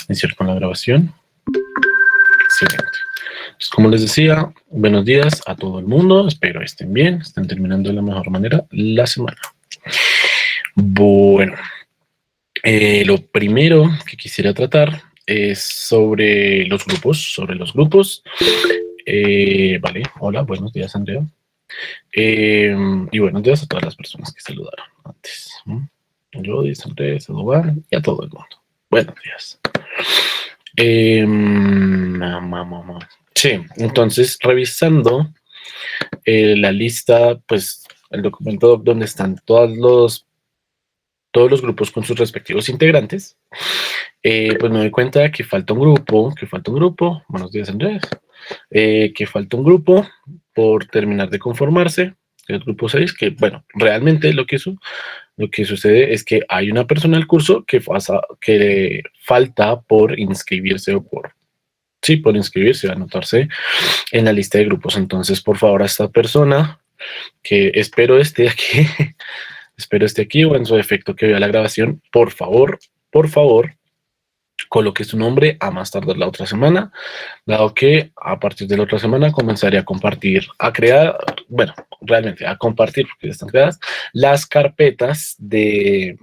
Iniciar con la grabación. Excelente. Entonces, como les decía, buenos días a todo el mundo. Espero estén bien, estén terminando de la mejor manera la semana. Bueno, lo primero que quisiera tratar es sobre los grupos. Vale, hola, buenos días, Andrea. Y buenos días a todas las personas que saludaron antes. Jody, Andrés, Eduardo y a todo el mundo. Buenos días. Sí, entonces revisando la lista, pues el documento donde están todos los grupos con sus respectivos integrantes, pues me doy cuenta que falta un grupo, buenos días Andrés, que falta un grupo por terminar de conformarse, el grupo 6, que bueno, realmente lo que sucede es que hay una persona del curso que falta por inscribirse por anotarse en la lista de grupos. Entonces, por favor, a esta persona, que espero esté aquí o en su defecto que vea la grabación, por favor, coloque su nombre a más tardar la otra semana, dado que a partir de la otra semana comenzaré a compartir, a compartir, porque ya están creadas, las carpetas Drive,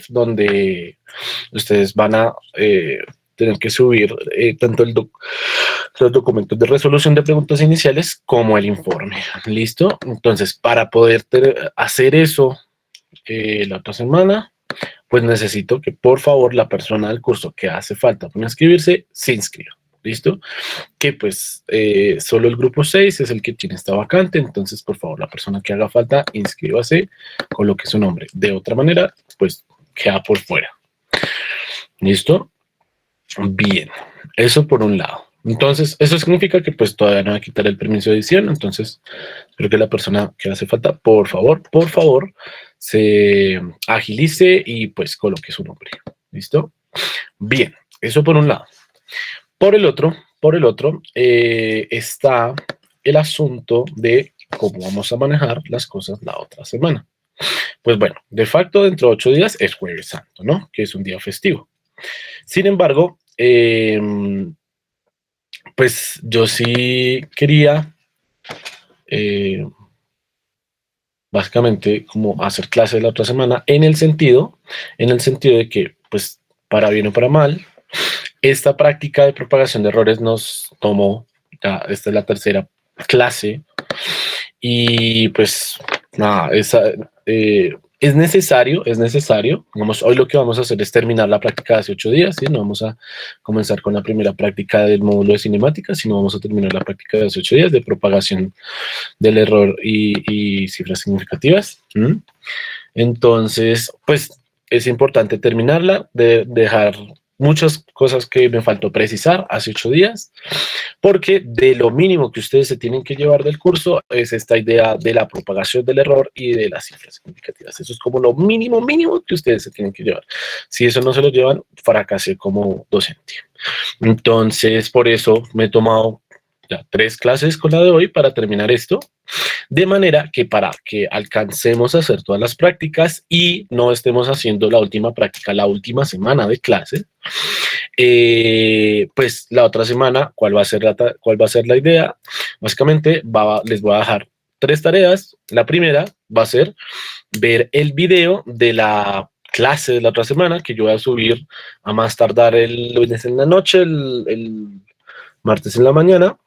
donde ustedes van a tener que subir tanto los documentos de resolución de preguntas iniciales como el informe. ¿Listo? Entonces, para poder hacer eso la otra semana, pues necesito que por favor la persona del curso que hace falta para inscribirse, se inscriba. ¿Listo? Que pues solo el grupo 6 es el que tiene esta vacante, entonces por favor la persona que haga falta, inscríbase, coloque su nombre. De otra manera, pues queda por fuera. ¿Listo? Bien, eso por un lado. Entonces, eso significa que pues todavía no va a quitar el permiso de edición, entonces espero que la persona que hace falta, por favor, se agilice y pues coloque su nombre. ¿Listo? Bien, eso por un lado. Por el otro, está el asunto de cómo vamos a manejar las cosas la otra semana. Pues bueno, de facto dentro de 8 días es Jueves Santo, ¿no? Que es un día festivo. Sin embargo, pues yo sí quería básicamente como hacer clases la otra semana en el sentido de que, pues, para bien o para mal, esta práctica de propagación de errores nos tomó, ya esta es la tercera clase, y pues nada, es necesario, vamos, hoy lo que vamos a hacer es terminar la práctica de hace 8 días, ¿sí? No vamos a comenzar con la primera práctica del módulo de cinemática, sino vamos a terminar la práctica de hace 8 días de propagación del error y cifras significativas. Entonces, pues es importante terminarla, de dejar muchas cosas que me faltó precisar hace 8 días, porque de lo mínimo que ustedes se tienen que llevar del curso es esta idea de la propagación del error y de las cifras significativas. Eso es como lo mínimo que ustedes se tienen que llevar. Si eso no se lo llevan, fracasé como docente. Entonces, por eso me he tomado ya 3 clases con la de hoy para terminar esto, de manera que para que alcancemos a hacer todas las prácticas y no estemos haciendo la última práctica la última semana de clase, pues la otra semana, ¿cuál va a ser la idea? Básicamente les voy a dejar 3 tareas. La primera va a ser ver el video de la clase de la otra semana, que yo voy a subir a más tardar el lunes en la noche, el martes en la mañana.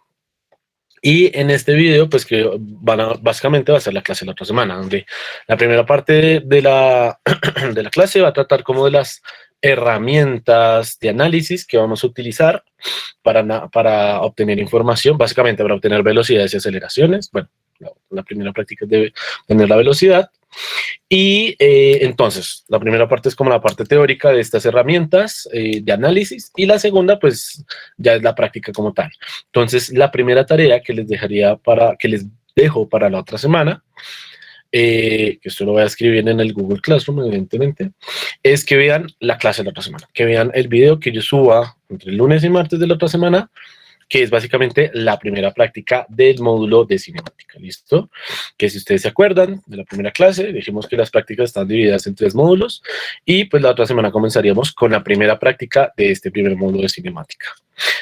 Y en este video, pues que básicamente va a ser la clase de la otra semana, donde la primera parte de la, de la clase va a tratar como de las herramientas de análisis que vamos a utilizar para obtener información, básicamente para obtener velocidades y aceleraciones. Bueno, la primera práctica es de tener la velocidad. Y entonces, la primera parte es como la parte teórica de estas herramientas de análisis, y la segunda, pues, ya es la práctica como tal. Entonces, la primera tarea que les dejo para la otra semana, que esto lo voy a escribir en el Google Classroom, evidentemente, es que vean la clase de la otra semana, que vean el video que yo suba entre el lunes y martes de la otra semana, que es básicamente la primera práctica del módulo de cinemática, ¿listo? Que si ustedes se acuerdan de la primera clase, dijimos que las prácticas están divididas en 3 módulos y pues la otra semana comenzaríamos con la primera práctica de este primer módulo de cinemática.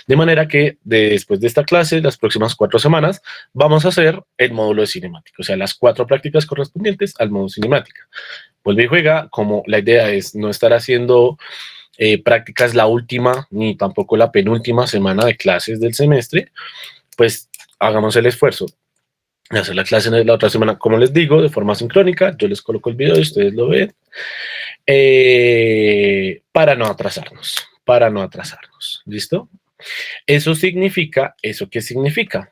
De manera que después de esta clase, las próximas 4 semanas, vamos a hacer el módulo de cinemática, o sea, las 4 prácticas correspondientes al módulo cinemática. Vuelve y juega, como la idea es no estar haciendo prácticas la última ni tampoco la penúltima semana de clases del semestre, pues hagamos el esfuerzo de hacer la clase de la otra semana, como les digo, de forma sincrónica. Yo les coloco el video y ustedes lo ven, para no atrasarnos, ¿listo? ¿Eso qué significa?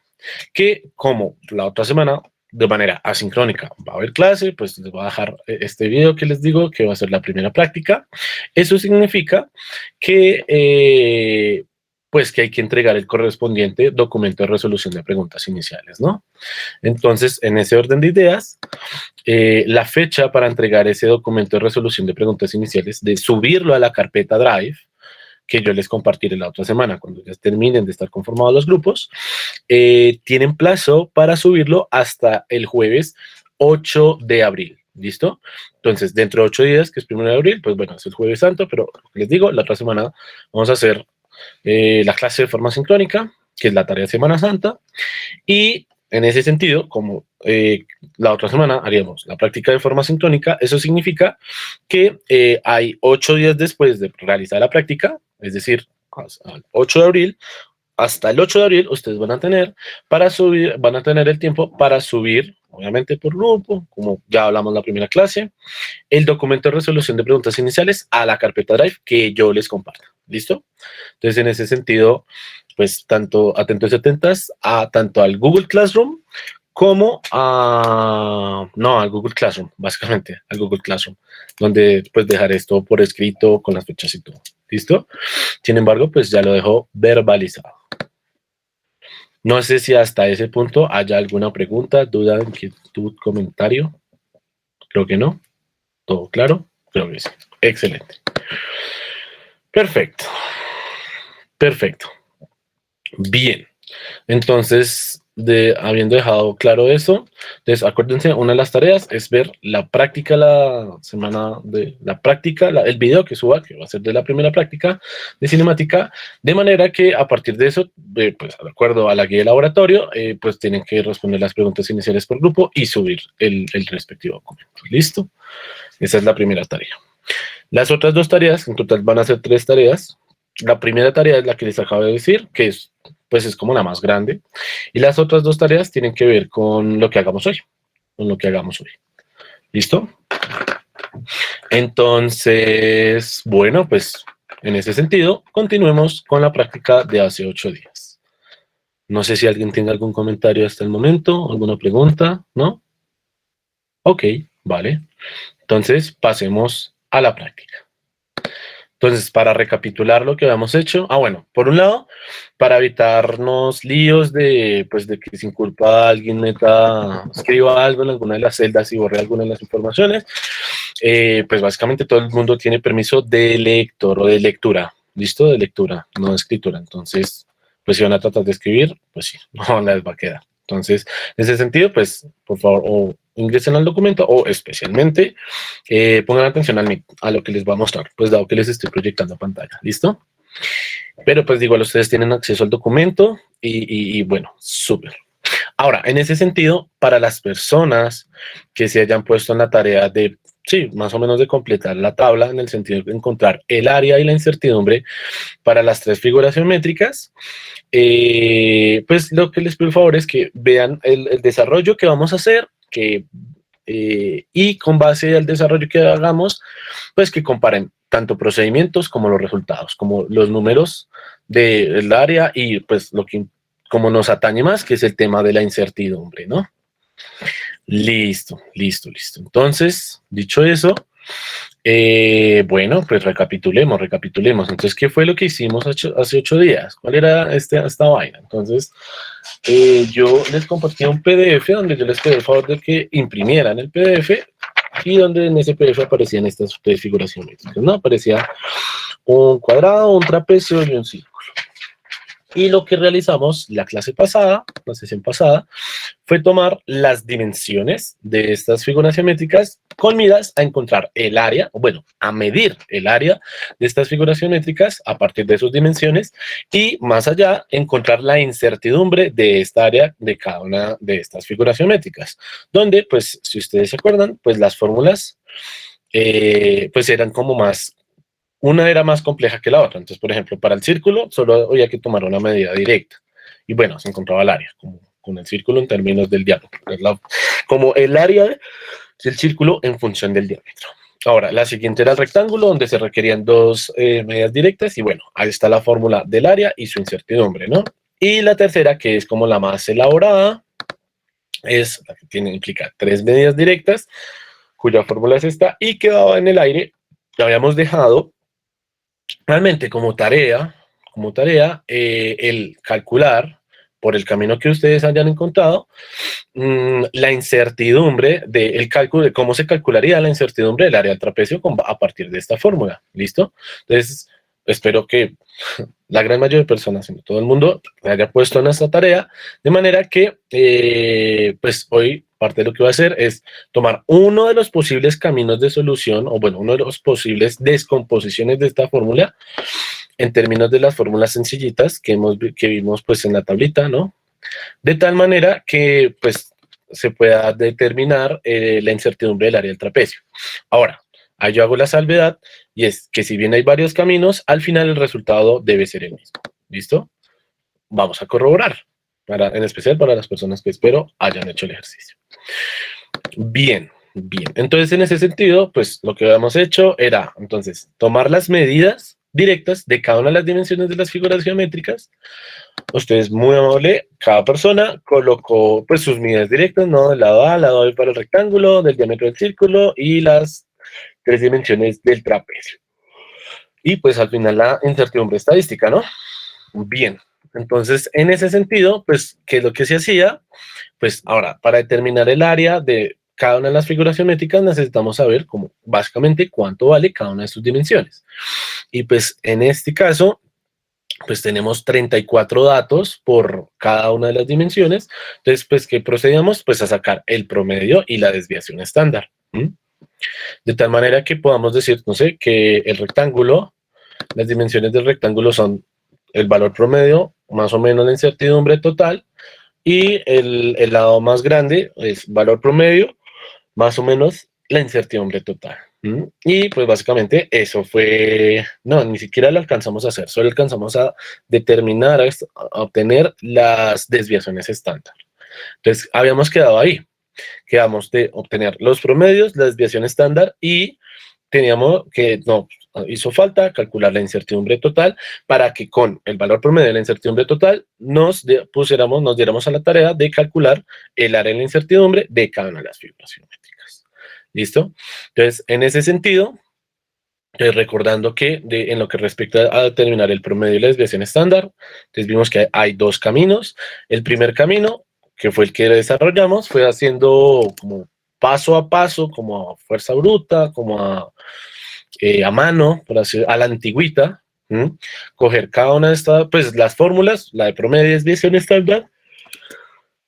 Que como la otra semana de manera asincrónica va a haber clase, pues les voy a dejar este video que les digo que va a ser la primera práctica. Eso significa que pues que hay que entregar el correspondiente documento de resolución de preguntas iniciales, ¿no? Entonces, en ese orden de ideas, la fecha para entregar ese documento de resolución de preguntas iniciales, de subirlo a la carpeta Drive, que yo les compartiré la otra semana, cuando ya terminen de estar conformados los grupos, tienen plazo para subirlo hasta el jueves 8 de abril. ¿Listo? Entonces, dentro de 8 días, que es 1 de abril, pues bueno, es el jueves santo, pero les digo, la otra semana vamos a hacer la clase de forma sincrónica, que es la tarea de Semana Santa, y en ese sentido, como la otra semana haríamos la práctica de forma sincrónica, eso significa que hay 8 días después de realizar la práctica, es decir, hasta el 8 de abril, hasta el 8 de abril ustedes van a tener el tiempo para subir, obviamente por grupo, como ya hablamos en la primera clase, el documento de resolución de preguntas iniciales a la carpeta Drive que yo les comparto. ¿Listo? Entonces, en ese sentido, pues tanto atentos y atentas a tanto al Google Classroom como al Google Classroom, básicamente, al Google Classroom, donde pues dejaré esto por escrito con las fechas y todo. ¿Listo? Sin embargo, pues ya lo dejo verbalizado. No sé si hasta ese punto haya alguna pregunta, duda, inquietud, comentario. Creo que no. ¿Todo claro? Creo que sí. Excelente. Perfecto. Perfecto. Bien. Entonces, habiendo dejado claro eso, entonces acuérdense, una de las tareas es ver la práctica, el video que suba, que va a ser de la primera práctica de cinemática, de manera que a partir de eso, pues de acuerdo a la guía de laboratorio, pues tienen que responder las preguntas iniciales por grupo y subir el respectivo documento. ¿Listo? Esa es la primera tarea. Las otras 2 tareas, en total van a ser 3 tareas. La primera tarea es la que les acabo de decir, que es como la más grande. Y las otras 2 tareas tienen que ver con lo que hagamos hoy. ¿Listo? Entonces, bueno, pues en ese sentido, continuemos con la práctica de hace 8 días. No sé si alguien tenga algún comentario hasta el momento, alguna pregunta, ¿no? Ok, vale. Entonces, pasemos a la práctica. Entonces, para recapitular lo que habíamos hecho, bueno, por un lado, para evitarnos líos de que sin culpa alguien escriba algo en alguna de las celdas y borre alguna de las informaciones, pues básicamente todo el mundo tiene permiso de lector o de lectura, ¿listo? De lectura, no de escritura. Entonces, pues si van a tratar de escribir, pues sí, no les va a quedar. Entonces, en ese sentido, pues, por favor, o ingresen al documento o especialmente pongan atención a lo que les voy a mostrar, pues dado que les estoy proyectando pantalla, ¿listo? Pero pues igual ustedes tienen acceso al documento y bueno, súper. Ahora, en ese sentido, para las personas que se hayan puesto en la tarea de, sí, más o menos de completar la tabla en el sentido de encontrar el área y la incertidumbre para las 3 figuras geométricas, pues lo que les pido por favor es que vean el desarrollo que vamos a hacer, y con base al desarrollo que hagamos, pues que comparen tanto procedimientos como los resultados, como los números del área y pues como nos atañe más, que es el tema de la incertidumbre, ¿no? Listo. Entonces, dicho eso, bueno, pues recapitulemos. Entonces, ¿qué fue lo que hicimos hace 8 días? ¿Cuál era esta vaina? Entonces, yo les compartí un PDF donde yo les pedí el favor de que imprimieran el PDF y donde en ese PDF aparecían estas 3 figuras geométricas, ¿no? Aparecía un cuadrado, un trapecio y un círculo. Y lo que realizamos la clase pasada, la sesión pasada, fue tomar las dimensiones de estas figuras geométricas con miras a encontrar el área, o bueno, a medir el área de estas figuras geométricas a partir de sus dimensiones y más allá encontrar la incertidumbre de esta área de cada una de estas figuras geométricas, donde pues si ustedes se acuerdan, pues las fórmulas pues eran como más, una era más compleja que la otra. Entonces, por ejemplo, para el círculo solo había que tomar una medida directa. Y bueno, se encontraba el área, como con el círculo en términos del diámetro. Como el área del círculo en función del diámetro. Ahora, la siguiente era el rectángulo, donde se requerían dos medidas directas. Y bueno, ahí está la fórmula del área y su incertidumbre, ¿no? Y la tercera, que es como la más elaborada, es la que implica tres medidas directas, cuya fórmula es esta, y quedaba en el aire. Ya habíamos dejado realmente como tarea el calcular por el camino que ustedes hayan encontrado la incertidumbre del cálculo, de cómo se calcularía la incertidumbre del área del trapecio a partir de esta fórmula. ¿Listo? Entonces, espero que la gran mayoría de personas, en todo el mundo, se haya puesto en esta tarea, de manera que, pues hoy parte de lo que voy a hacer es tomar uno de los posibles caminos de solución, o bueno, uno de los posibles descomposiciones de esta fórmula, en términos de las fórmulas sencillitas que vimos pues en la tablita, ¿no? De tal manera que pues se pueda determinar la incertidumbre del área del trapecio. Ahora, ahí yo hago la salvedad, y es que si bien hay varios caminos, al final el resultado debe ser el mismo. ¿Listo? Vamos a corroborar, en especial para las personas que espero hayan hecho el ejercicio. Bien, bien. Entonces, en ese sentido, pues lo que habíamos hecho era, entonces, tomar las medidas directas de cada una de las dimensiones de las figuras geométricas. Ustedes, muy amable, cada persona colocó pues sus medidas directas, ¿no? Del lado A, lado B para el rectángulo, del diámetro del círculo y las tres dimensiones del trapecio. Y pues al final la incertidumbre estadística, ¿no? Bien, entonces en ese sentido, pues, ¿qué es lo que se hacía? Pues ahora, para determinar el área de cada una de las figuras geométricas necesitamos saber como básicamente cuánto vale cada una de sus dimensiones. Y pues en este caso, pues tenemos 34 datos por cada una de las dimensiones. Entonces, pues, ¿qué procedíamos? Pues a sacar el promedio y la desviación estándar. De tal manera que podamos decir, no sé, que el rectángulo, las dimensiones del rectángulo son el valor promedio, más o menos la incertidumbre total, y el lado más grande es valor promedio, más o menos la incertidumbre total. Y pues básicamente eso fue, no, ni siquiera lo alcanzamos a hacer, solo alcanzamos a determinar, a obtener las desviaciones estándar. Entonces habíamos quedado ahí, quedamos de obtener los promedios, la desviación estándar y teníamos que, no, hizo falta calcular la incertidumbre total para que con el valor promedio de la incertidumbre total nos diéramos a la tarea de calcular el área de la incertidumbre de cada una de las figuras geométricas. ¿Listo? Entonces, en ese sentido, recordando que en lo que respecta a determinar el promedio y la desviación estándar, entonces vimos que hay dos caminos. El primer camino, que fue el que desarrollamos, fue haciendo como paso a paso, como a fuerza bruta, como a mano, por así, a la antigüita, coger cada una de estas, pues las fórmulas, la de promedio y desviación estándar,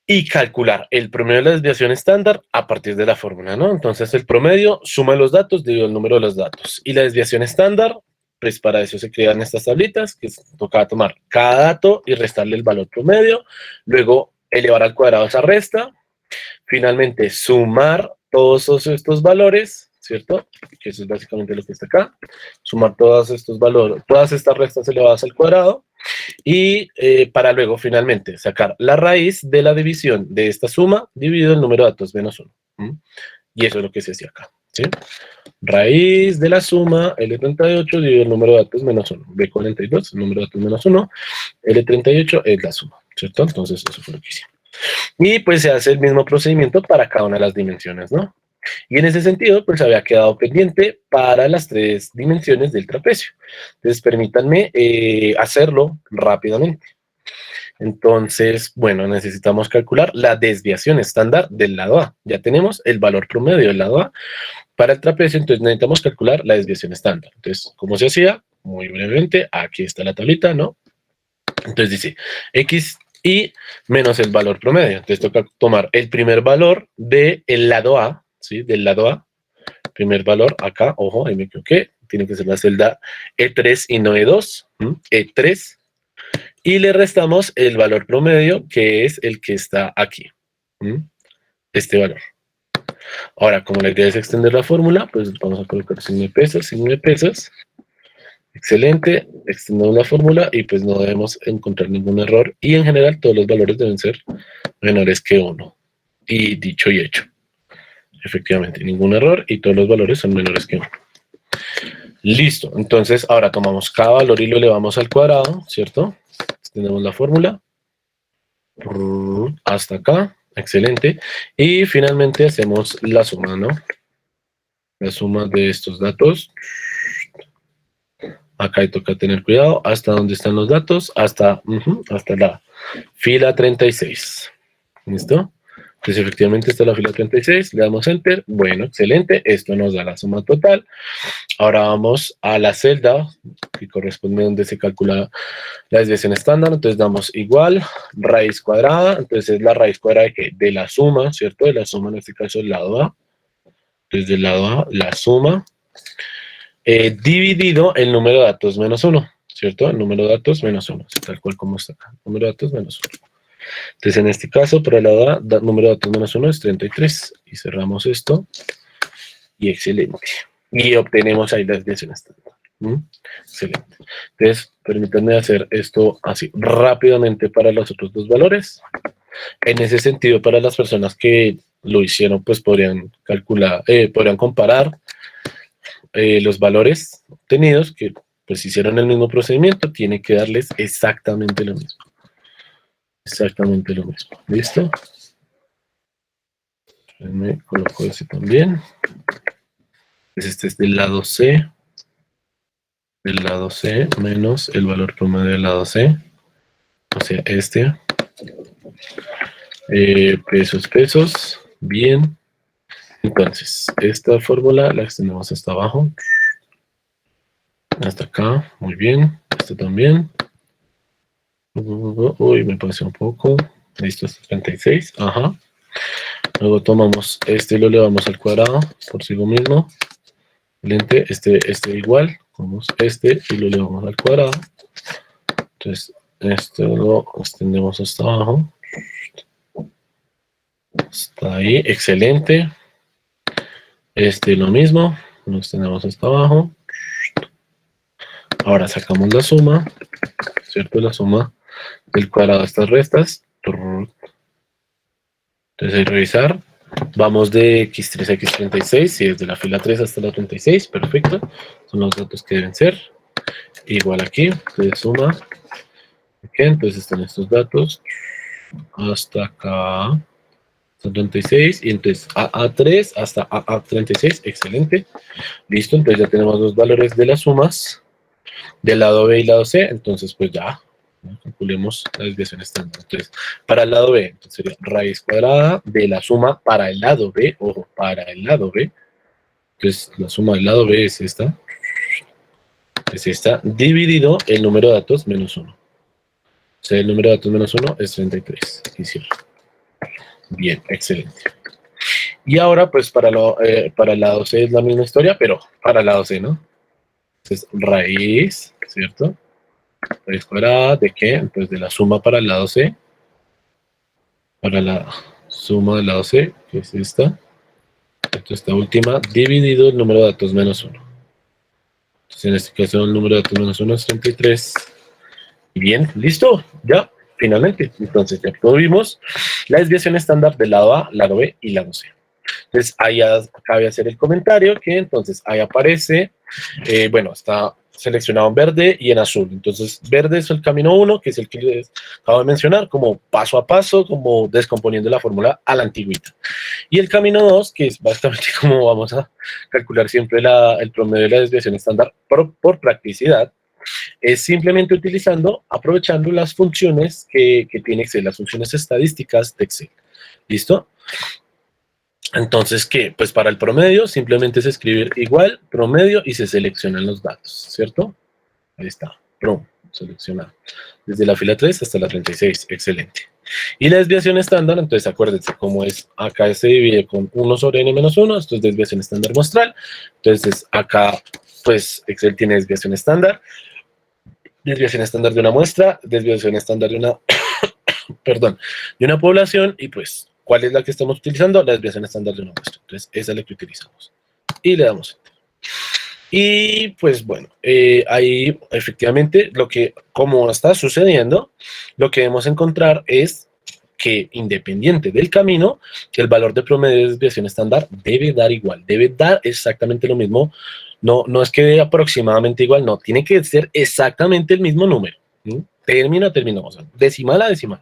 y calcular el promedio de la desviación estándar a partir de la fórmula, ¿no? Entonces el promedio suma los datos dividido el número de los datos. Y la desviación estándar, pues para eso se crean estas tablitas, que tocaba tomar cada dato y restarle el valor promedio, luego elevar al cuadrado esa resta, finalmente sumar todos estos valores, ¿cierto? Que eso es básicamente lo que está acá, sumar todos estos valores, todas estas restas elevadas al cuadrado, y para luego finalmente sacar la raíz de la división de esta suma dividido el número de datos menos 1. Y eso es lo que se hacía acá, ¿sí? Raíz de la suma L38 dividido el número de datos menos 1. B42, el número de datos menos 1. L38 es la suma, ¿cierto? Entonces eso fue lo que hicimos. Y pues se hace el mismo procedimiento para cada una de las dimensiones, ¿no? Y en ese sentido, pues había quedado pendiente para las tres dimensiones del trapecio. Entonces, permítanme hacerlo rápidamente. Entonces, bueno, necesitamos calcular la desviación estándar del lado A. Ya tenemos el valor promedio del lado A para el trapecio, entonces necesitamos calcular la desviación estándar. Entonces, ¿cómo se hacía? Muy brevemente, aquí está la tablita, ¿no? Entonces dice X y menos el valor promedio. Entonces toca tomar el primer valor del lado A, ¿sí? Del lado A. Primer valor acá, ojo, ahí me equivoqué. Tiene que ser la celda E3 y no E2. E3. Y le restamos el valor promedio, que es el que está aquí. Este valor. Ahora, como la idea es extender la fórmula, pues vamos a colocar signo de pesos, signo de pesos. Excelente, extendemos la fórmula y pues no debemos encontrar ningún error. Y en general todos los valores deben ser menores que 1. Y dicho y hecho. Efectivamente, ningún error y todos los valores son menores que 1. Listo, entonces ahora tomamos cada valor y lo elevamos al cuadrado, ¿cierto? Extendemos la fórmula. Hasta acá, excelente. Y finalmente hacemos la suma, ¿no? La suma de estos datos. Acá toca tener cuidado hasta dónde están los datos, hasta la fila 36. ¿Listo? Entonces efectivamente está la fila 36, le damos Enter. Bueno, excelente, esto nos da la suma total. Ahora vamos a la celda que corresponde donde se calcula la desviación estándar. Entonces damos igual, raíz cuadrada. Entonces es la raíz cuadrada de, ¿qué? De la suma, ¿cierto? De la suma en este caso del lado A. Entonces del lado A, la suma. Dividido el número de datos menos 1, ¿cierto? El número de datos menos 1, tal cual como está acá. Número de datos menos 1. Entonces, en este caso, para el lado A, número de datos menos 1 es 33. Y cerramos esto. Y excelente. Y obtenemos ahí la desviación estándar. Excelente. Entonces, permítanme hacer esto así rápidamente para los otros dos valores. En ese sentido, para las personas que lo hicieron, pues podrían calcular, podrían comparar los valores obtenidos, que pues hicieron el mismo procedimiento, tiene que darles exactamente lo mismo. Exactamente lo mismo. ¿Listo? Me coloco ese también. Pues este es del lado C. Del lado C menos el valor promedio del lado C. O sea, este. Pesos. Bien. Entonces, esta fórmula la extendemos hasta abajo. Hasta acá. Muy bien. Esto también. Uy, me pasé un poco. Listo, este 36. Ajá. Luego tomamos este y lo elevamos al cuadrado por sí mismo. Excelente. Este igual. Tomamos este y lo elevamos al cuadrado. Entonces, este lo extendemos hasta abajo. Está ahí. Excelente. Este lo mismo. Lo extendemos hasta abajo. Ahora sacamos la suma. ¿Cierto? La suma del cuadrado de estas restas. Entonces, hay que revisar. Vamos de X3 a X36, si desde la fila 3 hasta la 36, perfecto. Son los datos que deben ser. Igual aquí, entonces suma. Ok, entonces están estos datos. Hasta acá. Hasta 36. Y entonces AA3 hasta AA36, excelente. Listo, entonces ya tenemos los valores de las sumas del lado B y lado C. Entonces, pues ya. Calculemos la desviación estándar. Entonces, para el lado B, entonces sería raíz cuadrada de la suma para el lado B, ojo, para el lado B. Entonces, la suma del lado B es esta, dividido el número de datos menos 1. O sea, el número de datos menos 1 es 33. Bien, excelente. Y ahora, pues, para el lado C es la misma historia, pero para el lado C, ¿no? Entonces, raíz, ¿cierto? Raíz cuadrada, ¿de qué? Entonces, de la suma para el lado C. Para la suma del lado C, que es esta. Esta última, dividido el número de datos menos 1. Entonces, en este caso, el número de datos menos 1 es 33. Y bien, listo, ya, finalmente. Entonces, ya tuvimos la desviación estándar del lado A, lado B y lado C. Entonces, ahí cabe hacer el comentario que entonces ahí aparece, bueno, está seleccionado en verde y en azul. Entonces, verde es el camino 1, que es el que les acabo de mencionar, como paso a paso, como descomponiendo la fórmula a la antigüita. Y el camino 2, que es básicamente como vamos a calcular siempre el promedio de la desviación estándar por practicidad, es simplemente aprovechando las funciones que tiene Excel, las funciones estadísticas de Excel. ¿Listo? Entonces, ¿qué? Pues para el promedio simplemente es escribir igual, promedio, y se seleccionan los datos, ¿cierto? Ahí está, seleccionado. Desde la fila 3 hasta la 36, excelente. Y la desviación estándar, entonces acuérdense cómo es, acá se divide con 1 sobre n menos 1, esto es desviación estándar muestral, entonces acá pues Excel tiene desviación estándar de una muestra, desviación estándar de una, perdón, de una población, y pues, ¿cuál es la que estamos utilizando? La desviación estándar de una muestra, entonces esa es la que utilizamos. Y le damos enter. Y pues bueno, ahí efectivamente como está sucediendo, lo que debemos encontrar es que independiente del camino, el valor de promedio de desviación estándar debe dar igual, debe dar exactamente lo mismo. No es que dé aproximadamente igual, no, tiene que ser exactamente el mismo número. Término a término, o sea, decimal a decimal,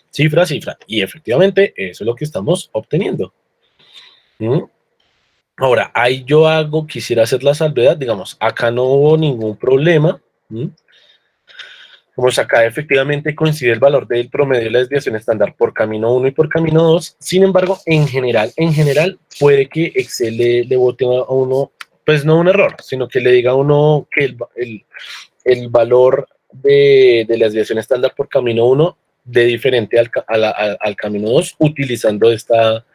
cifra a cifra. Y efectivamente eso es lo que estamos obteniendo. Ahora, ahí quisiera hacer la salvedad, digamos, acá no hubo ningún problema. Como acá efectivamente coincide el valor del promedio de la desviación estándar por camino 1 y por camino 2, sin embargo, en general, puede que Excel le bote a uno, pues no un error, sino que le diga a uno que el valor de la desviación estándar por camino 1 de diferente al camino 2 utilizando esta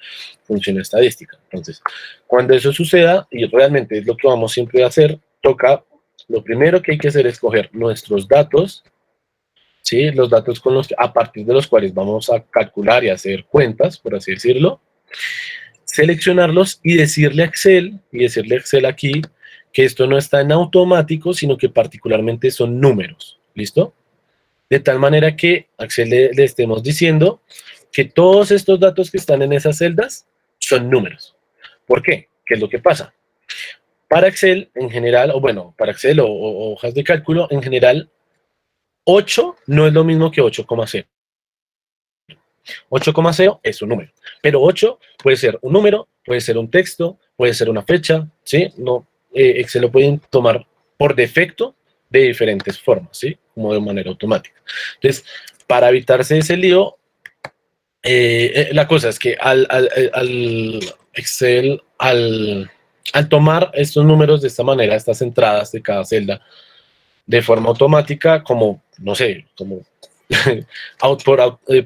función estadística. Entonces, cuando eso suceda, y realmente es lo que vamos siempre a hacer, lo primero que hay que hacer es coger nuestros datos, ¿sí? Los datos a partir de los cuales vamos a calcular y hacer cuentas, por así decirlo, seleccionarlos y decirle a Excel aquí que esto no está en automático, sino que particularmente son números, ¿listo? De tal manera que a Excel le estemos diciendo que todos estos datos que están en esas celdas son números. ¿Por qué? ¿Qué es lo que pasa? Para Excel, en general, para Excel o hojas de cálculo, en general, 8 no es lo mismo que 8,0. 8,0 es un número, pero 8 puede ser un número, puede ser un texto, puede ser una fecha, ¿sí? Excel lo pueden tomar por defecto de diferentes formas, ¿sí? Como de manera automática. Entonces, para evitarse ese lío, la cosa es que al Excel, al tomar estos números de esta manera, estas entradas de cada celda, de forma automática, como, no sé, como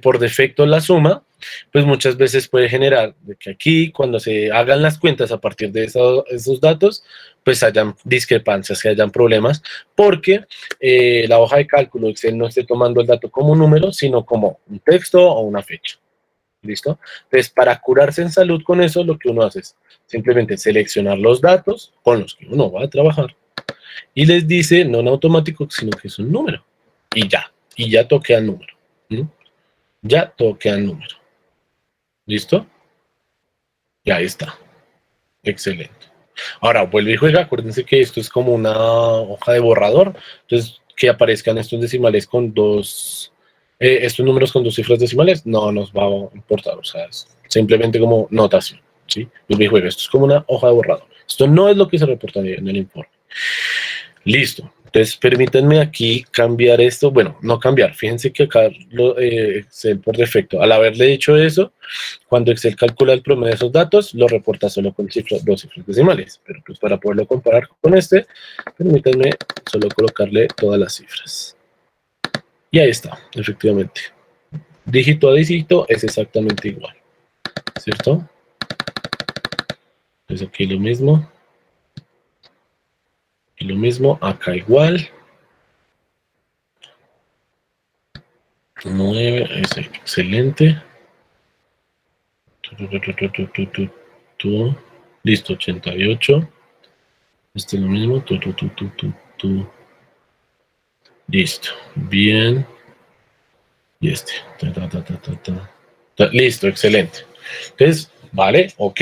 por defecto la suma, pues muchas veces puede generar de que aquí, cuando se hagan las cuentas a partir de esos datos, pues hayan discrepancias, que hayan problemas, porque la hoja de cálculo Excel no esté tomando el dato como un número, sino como un texto o una fecha. ¿Listo? Entonces, para curarse en salud con eso, lo que uno hace es simplemente seleccionar los datos con los que uno va a trabajar y les dice, no en automático, sino que es un número. Y ya toqué al número. Ya toqué al número. ¿Listo? Y ahí está. Excelente. Ahora, vuelve y juega. Acuérdense que esto es como una hoja de borrador. Entonces, que aparezcan estos decimales con estos números con 2 cifras decimales, no nos va a importar. O sea, es simplemente como notación. ¿Sí? Vuelve y juega. Esto es como una hoja de borrador. Esto no es lo que se reportaría en el informe. Listo. Entonces, permítanme aquí cambiar esto. Bueno, no cambiar. Fíjense que acá Excel por defecto, al haberle dicho eso, cuando Excel calcula el promedio de esos datos, lo reporta solo con 2 cifras decimales. Pero pues para poderlo comparar con permítanme solo colocarle todas las cifras. Y ahí está, efectivamente. Dígito a dígito es exactamente igual. ¿Cierto? Entonces aquí lo mismo. Y lo mismo, acá igual. 9, es excelente. Listo, 88. Este es lo mismo. Listo, bien. Y este. Listo, excelente. Entonces, vale, ok.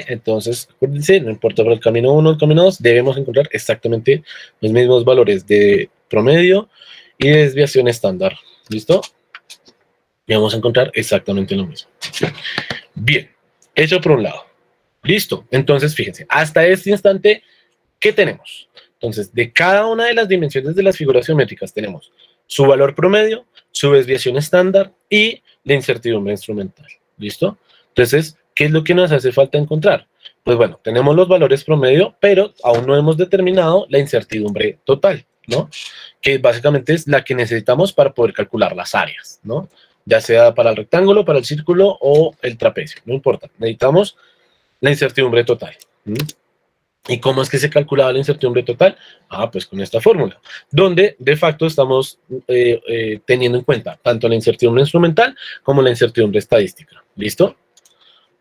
Entonces, acuérdense, no importa por el camino 1 o el camino 2, debemos encontrar exactamente los mismos valores de promedio y de desviación estándar. ¿Listo? Y vamos a encontrar exactamente lo mismo. Bien, eso por un lado. Listo. Entonces, fíjense, hasta este instante, ¿qué tenemos? Entonces, de cada una de las dimensiones de las figuras geométricas tenemos su valor promedio, su desviación estándar y la incertidumbre instrumental. ¿Listo? Entonces, ¿qué es lo que nos hace falta encontrar? Pues bueno, tenemos los valores promedio, pero aún no hemos determinado la incertidumbre total. ¿no? Que básicamente es la que necesitamos para poder calcular las áreas, ¿no? Ya sea para el rectángulo, para el círculo o el trapecio, no importa. Necesitamos la incertidumbre total. ¿Y cómo es que se calculaba la incertidumbre total? Ah, pues con esta fórmula, donde de facto estamos teniendo en cuenta tanto la incertidumbre instrumental como la incertidumbre estadística. ¿Listo?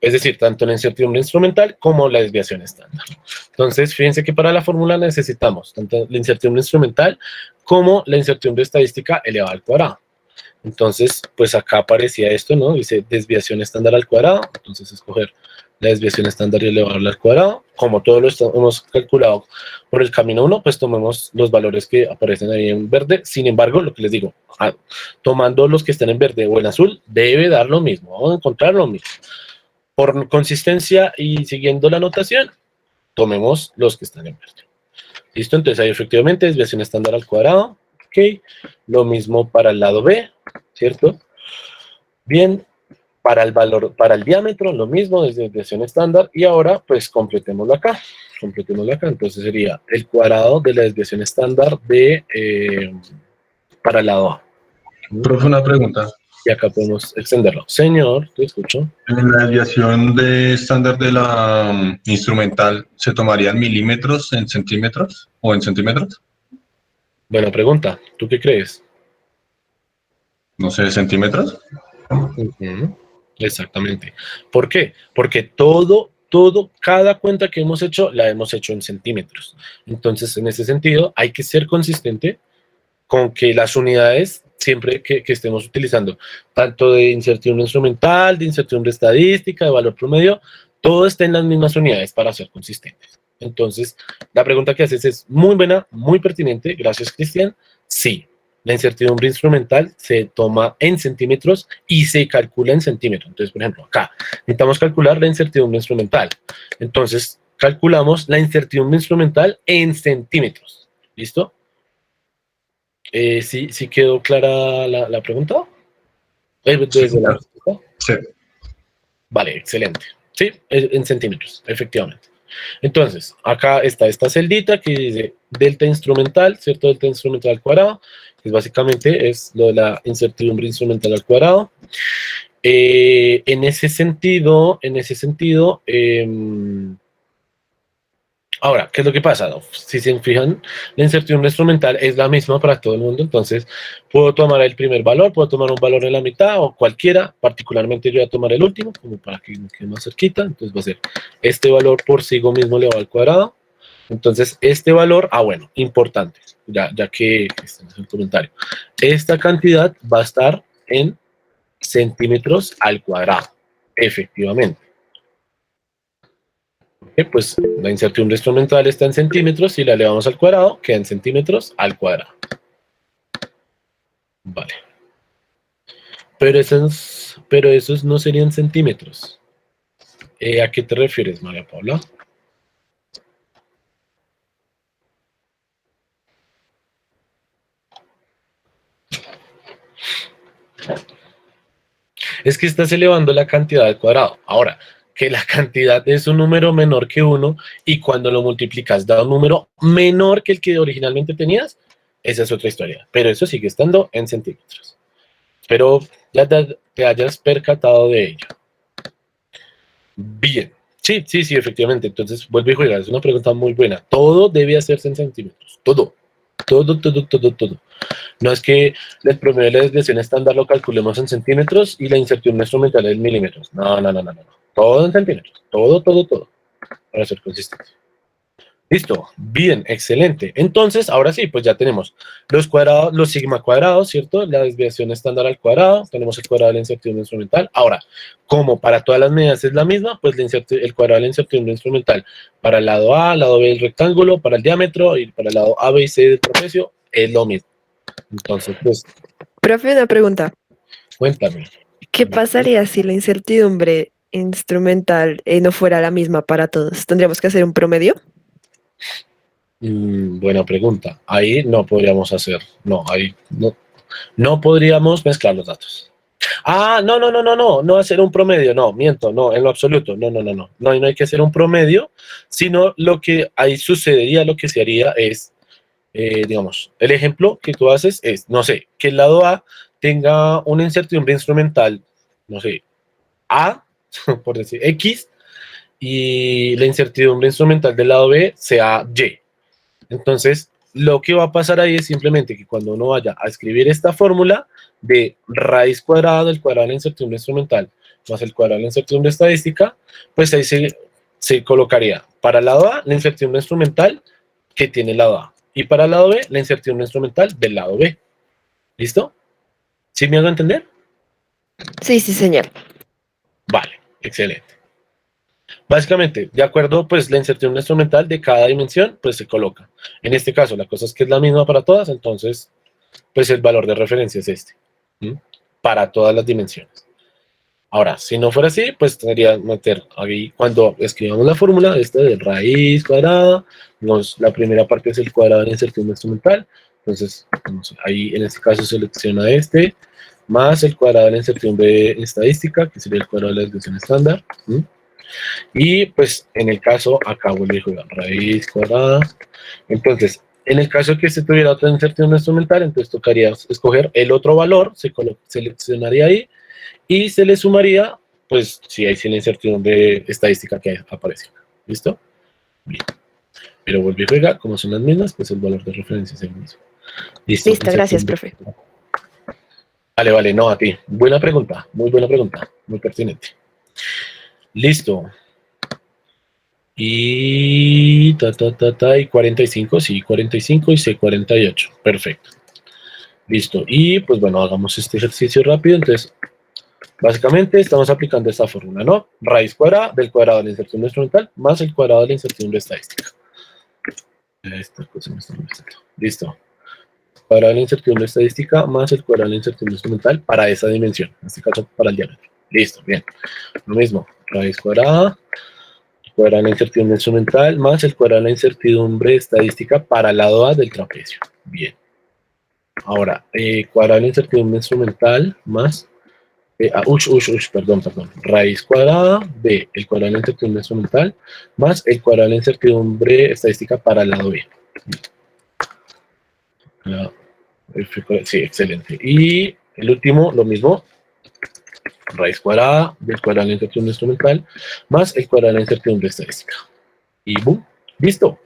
Es decir, tanto la incertidumbre instrumental como la desviación estándar. Entonces, fíjense que para la fórmula necesitamos tanto la incertidumbre instrumental como la incertidumbre estadística elevada al cuadrado. Entonces, pues acá aparecía esto, ¿no? Dice desviación estándar al cuadrado. Entonces, escoger la desviación estándar y elevarla al cuadrado. Como todo lo hemos calculado por el camino 1, pues tomemos los valores que aparecen ahí en verde. Sin embargo, lo que les digo, tomando los que están en verde o en azul, debe dar lo mismo. Vamos a encontrar lo mismo. Por consistencia y siguiendo la notación, tomemos los que están en verde. ¿Listo? Entonces ahí efectivamente desviación estándar al cuadrado. Ok. Lo mismo para el lado B, ¿cierto? Bien. Para el valor, para el diámetro, lo mismo, desde desviación estándar. Y ahora, pues, completémoslo acá. Completémoslo acá. Entonces sería el cuadrado de la desviación estándar para el lado A. Profe, una pregunta. Y acá podemos extenderlo. Señor, te escucho. En la desviación de estándar de la instrumental, ¿se tomarían milímetros en centímetros o en centímetros? Buena pregunta. ¿Tú qué crees? No sé, ¿centímetros? Exactamente. ¿Por qué? Porque cada cuenta que hemos hecho, la hemos hecho en centímetros. Entonces, en ese sentido, hay que ser consistente con que las unidades, siempre que estemos utilizando, tanto de incertidumbre instrumental, de incertidumbre estadística, de valor promedio, todo esté en las mismas unidades para ser consistentes. Entonces, la pregunta que haces es muy buena, muy pertinente. Gracias, Cristian. Sí, la incertidumbre instrumental se toma en centímetros y se calcula en centímetros. Entonces, por ejemplo, acá necesitamos calcular la incertidumbre instrumental. Entonces, calculamos la incertidumbre instrumental en centímetros. ¿Listo? ¿Sí quedó clara la pregunta? Sí, ¿Desde la respuesta? sí. Vale, excelente. Sí, en centímetros, efectivamente. Entonces, acá está esta celdita que dice delta instrumental, ¿cierto? Delta instrumental al cuadrado, que básicamente es lo de la incertidumbre instrumental al cuadrado. En ese sentido, ahora, ¿qué es lo que pasa? Si se fijan, la incertidumbre instrumental es la misma para todo el mundo, entonces puedo tomar el primer valor, puedo tomar un valor en la mitad o cualquiera, particularmente yo voy a tomar el último, como para que me quede más cerquita, entonces va a ser este valor por sí mismo elevado al cuadrado. Entonces, este valor, bueno, importante, ya que este es el comentario, esta cantidad va a estar en centímetros al cuadrado, efectivamente. Pues la incertidumbre instrumental está en centímetros, si la elevamos al cuadrado, queda en centímetros al cuadrado. Vale. Pero esos no serían centímetros. ¿A qué te refieres, María Paula? Es que estás elevando la cantidad al cuadrado. Ahora, que la cantidad es un número menor que 1 y cuando lo multiplicas da un número menor que el que originalmente tenías, esa es otra historia. Pero eso sigue estando en centímetros. Espero ya te hayas percatado de ello. Bien. Sí, efectivamente. Entonces, vuelve y juega. Es una pregunta muy buena. Todo debe hacerse en centímetros. Todo. Todo. No es que el promedio de la desviación estándar lo calculemos en centímetros y la incertidumbre instrumental en milímetros. No. Todo en centímetros. Todo. Para ser consistente. Listo, bien, excelente. Entonces, ahora sí, pues ya tenemos los cuadrados, los sigma cuadrados, ¿cierto? La desviación estándar al cuadrado, tenemos el cuadrado de la incertidumbre instrumental. Ahora, como para todas las medidas es la misma, pues el cuadrado de la incertidumbre instrumental para el lado A, lado B del rectángulo, para el diámetro y para el lado A, B y C del trapecio es lo mismo. Entonces, pues... Profe, una pregunta. Cuéntame. ¿Qué pasaría si la incertidumbre instrumental no fuera la misma para todos? ¿Tendríamos que hacer un promedio? Buena pregunta. Ahí no podríamos hacer, no podríamos mezclar los datos. No hacer un promedio, no, miento, no, en lo absoluto, no hay que hacer un promedio, sino lo que ahí sucedería, lo que se haría es digamos, el ejemplo que tú haces es, no sé, que el lado A tenga una incertidumbre instrumental, no sé, A, por decir X, y la incertidumbre instrumental del lado B sea Y. Entonces, lo que va a pasar ahí es simplemente que cuando uno vaya a escribir esta fórmula de raíz cuadrada del cuadrado de la incertidumbre instrumental más el cuadrado de la incertidumbre estadística, pues ahí se colocaría para el lado A la incertidumbre instrumental que tiene el lado A y para el lado B la incertidumbre instrumental del lado B. ¿Listo? ¿Sí me hago entender? Sí, sí, señor. Vale, excelente. Básicamente, de acuerdo, pues la incertidumbre instrumental de cada dimensión, pues se coloca. En este caso, la cosa es que es la misma para todas, entonces, pues el valor de referencia es este, ¿sí? Para todas las dimensiones. Ahora, si no fuera así, pues tendría que meter ahí, cuando escribamos la fórmula, esta de raíz cuadrada, la primera parte es el cuadrado de la incertidumbre instrumental, entonces, ahí en este caso selecciona este, más el cuadrado de la incertidumbre estadística, que sería el cuadrado de la desviación estándar, ¿sí? Y pues en el caso, acá vuelve a jugar raíz cuadrada. Entonces, en el caso que se tuviera otra incertidumbre instrumental, entonces tocaría escoger el otro valor, se seleccionaría ahí y se le sumaría, pues si hay la incertidumbre estadística que aparece. ¿Listo? Bien. Pero vuelve y juega, como son las mismas, pues el valor de referencia es el mismo. Listo. Listo, gracias, profe. Vale, vale, no, a ti. Buena pregunta, muy pertinente. Listo. Y y 45, sí, 45 y C48. Perfecto. Listo. Y pues bueno, hagamos este ejercicio rápido. Entonces, básicamente estamos aplicando esta fórmula, ¿no? Raíz cuadrada del cuadrado de la incertidumbre instrumental más el cuadrado de la incertidumbre estadística. Esta cosa me está molestando. Listo. Cuadrado de la incertidumbre estadística más el cuadrado de la incertidumbre instrumental para esa dimensión. En este caso, para el diámetro. Listo, bien. Lo mismo. Raíz cuadrada. Cuadrado de la incertidumbre instrumental más el cuadrado de la incertidumbre estadística para el lado A del trapecio. Bien. Ahora, cuadrado de la incertidumbre instrumental más... perdón. Raíz cuadrada de el cuadrado de la incertidumbre instrumental más el cuadrado de la incertidumbre estadística para el lado B. Sí, excelente. Y el último, lo mismo. Raíz cuadrada del cuadrado de la incertidumbre instrumental más el cuadrado de la incertidumbre estadística. Y boom, listo.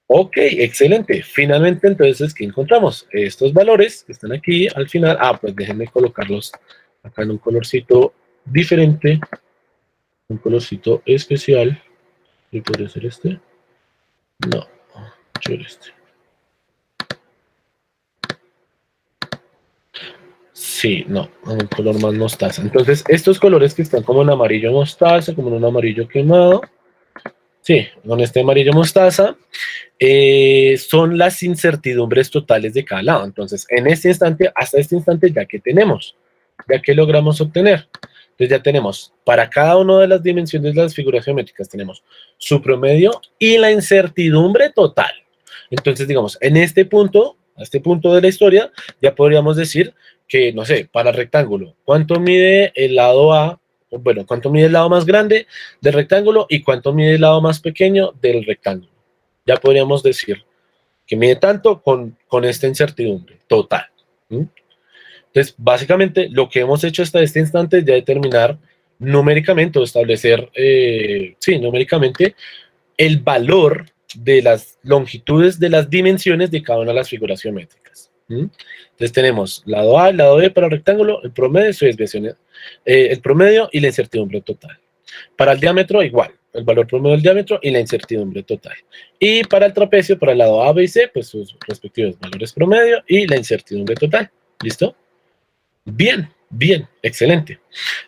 Ok, excelente. Finalmente, entonces, ¿qué encontramos? Estos valores que están aquí al final. Ah, pues déjenme colocarlos acá en un colorcito diferente, un colorcito especial. ¿Y podría ser este? No, yo este. Sí, no, un color más mostaza. Entonces, estos colores que están como en amarillo mostaza, como en un amarillo quemado, sí, con este amarillo mostaza, son las incertidumbres totales de cada lado. Entonces, en este instante, hasta este instante, ya que tenemos, ya que logramos obtener. Entonces ya tenemos, para cada una de las dimensiones de las figuras geométricas, tenemos su promedio y la incertidumbre total. Entonces, digamos, en este punto, a este punto de la historia, ya podríamos decir que, no sé, para el rectángulo, ¿cuánto mide el lado A? Bueno, ¿cuánto mide el lado más grande del rectángulo y cuánto mide el lado más pequeño del rectángulo? Ya podríamos decir que mide tanto con esta incertidumbre total. ¿Mm? Entonces, básicamente, lo que hemos hecho hasta este instante es ya determinar numéricamente o establecer, numéricamente, el valor de las longitudes de las dimensiones de cada una de las figuras geométricas. ¿Mm? Entonces tenemos lado A, lado B para el rectángulo, el promedio, su desviación, el promedio y la incertidumbre total. Para el diámetro, igual, el valor promedio del diámetro y la incertidumbre total. Y para el trapecio, para el lado A, B y C, pues sus respectivos valores promedio y la incertidumbre total. ¿Listo? Bien, bien, excelente.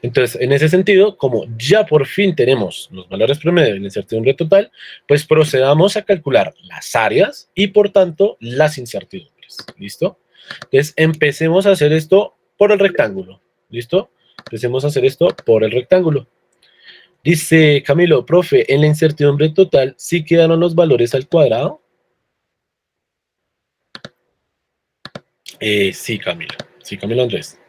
Entonces, en ese sentido, como ya por fin tenemos los valores promedio y la incertidumbre total, pues procedamos a calcular las áreas y, por tanto, las incertidumbres. ¿Listo? Entonces, empecemos a hacer esto por el rectángulo. ¿Listo? Empecemos a hacer esto por el rectángulo. Dice Camilo, profe, en la incertidumbre total, ¿sí quedaron los valores al cuadrado? Sí, Camilo Andrés.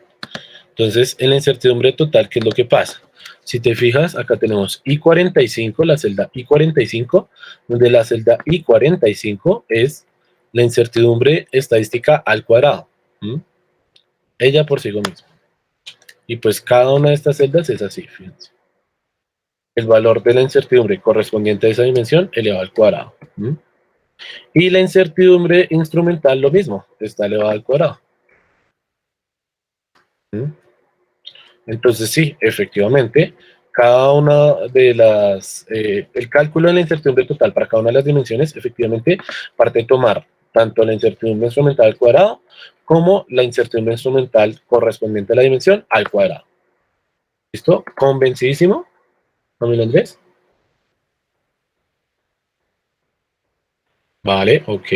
Entonces, en la incertidumbre total, ¿qué es lo que pasa? Si te fijas, acá tenemos I45, la celda I45, donde la celda I45 es la incertidumbre estadística al cuadrado. Ella por sí misma. Y pues cada una de estas celdas es así, fíjense. El valor de la incertidumbre correspondiente a esa dimensión elevado al cuadrado. Y la incertidumbre instrumental lo mismo, está elevado al cuadrado. Entonces sí, efectivamente, cada una de las, el cálculo de la incertidumbre total para cada una de las dimensiones, efectivamente, parte de tomar tanto la incertidumbre instrumental al cuadrado como la incertidumbre instrumental correspondiente a la dimensión al cuadrado. ¿Listo? ¿Convencidísimo, Camilo Andrés? Vale, ok.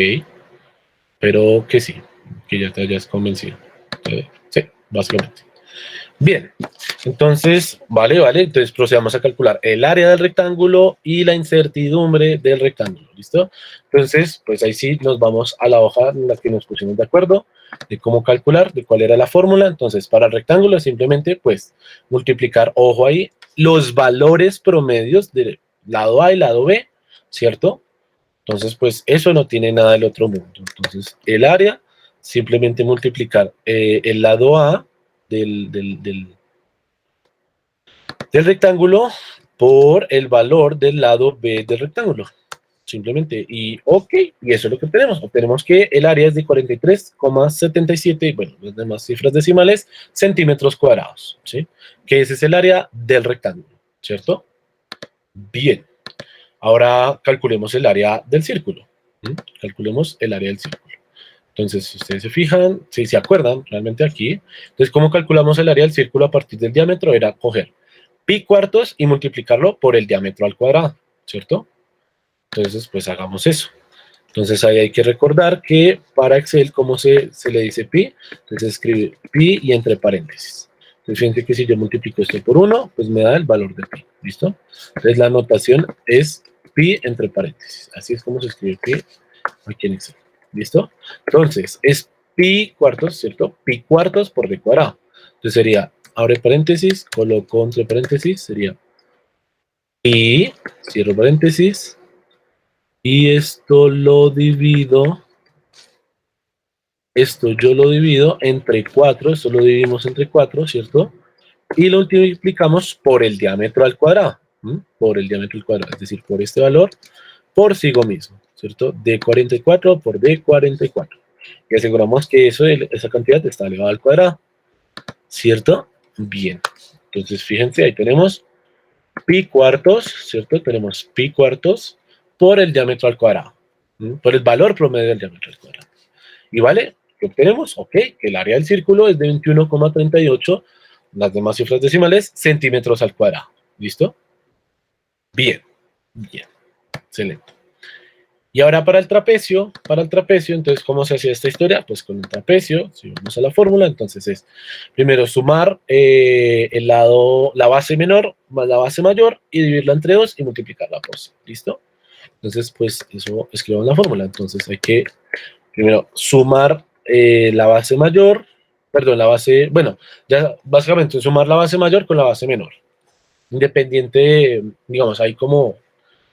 Pero que sí, que ya te hayas convencido. Sí, básicamente. Bien, entonces, vale, entonces procedamos a calcular el área del rectángulo y la incertidumbre del rectángulo, ¿listo? Entonces, pues ahí sí nos vamos a la hoja en la que nos pusimos de acuerdo de cómo calcular, de cuál era la fórmula. Entonces, para el rectángulo simplemente, pues, multiplicar, ojo ahí, los valores promedios del lado A y lado B, ¿cierto? Entonces, pues, eso no tiene nada del otro mundo. Entonces, el área, simplemente multiplicar el lado A del rectángulo por el valor del lado B del rectángulo. Simplemente, y ok, y eso es lo que obtenemos. Obtenemos que el área es de 43,77, bueno, las demás cifras decimales, centímetros cuadrados, ¿sí? Que ese es el área del rectángulo, ¿cierto? Bien. Ahora calculemos el área del círculo. Calculemos el área del círculo. Entonces, si ustedes se fijan, si se acuerdan realmente aquí, entonces, ¿cómo calculamos el área del círculo a partir del diámetro? Era coger pi cuartos y multiplicarlo por el diámetro al cuadrado, ¿cierto? Entonces, pues hagamos eso. Entonces, ahí hay que recordar que para Excel, ¿cómo se le dice pi? Entonces, escribe pi y entre paréntesis. Entonces, fíjense que si yo multiplico esto por 1, pues me da el valor de pi, ¿listo? Entonces, la notación es pi entre paréntesis. Así es como se escribe pi aquí en Excel. ¿Listo? Entonces, es pi cuartos, ¿cierto? Pi cuartos por d cuadrado. Entonces sería, abre paréntesis, coloco entre paréntesis, sería pi, cierro paréntesis, y esto yo lo divido entre 4, esto lo dividimos entre 4, ¿cierto? Y lo multiplicamos por el diámetro al cuadrado, por el diámetro al cuadrado, es decir, por este valor, por sí mismo, ¿cierto? D44 por D44. Y aseguramos que esa cantidad está elevada al cuadrado, ¿cierto? Bien. Entonces, fíjense, ahí tenemos pi cuartos, ¿cierto? Tenemos pi cuartos por el diámetro al cuadrado, por el valor promedio del diámetro al cuadrado. ¿Y vale? ¿Qué obtenemos? Ok, que el área del círculo es de 21,38, las demás cifras decimales, centímetros al cuadrado. ¿Listo? Bien, bien, excelente. Y ahora para el trapecio, entonces, ¿cómo se hacía esta historia? Pues con el trapecio, si vamos a la fórmula, entonces es primero sumar la base menor más la base mayor y dividirla entre 2 y multiplicarla por 6, ¿listo? Entonces, pues eso escribamos la fórmula. Entonces hay que primero sumar la base mayor, perdón, bueno, ya básicamente sumar la base mayor con la base menor. Independiente, digamos, hay como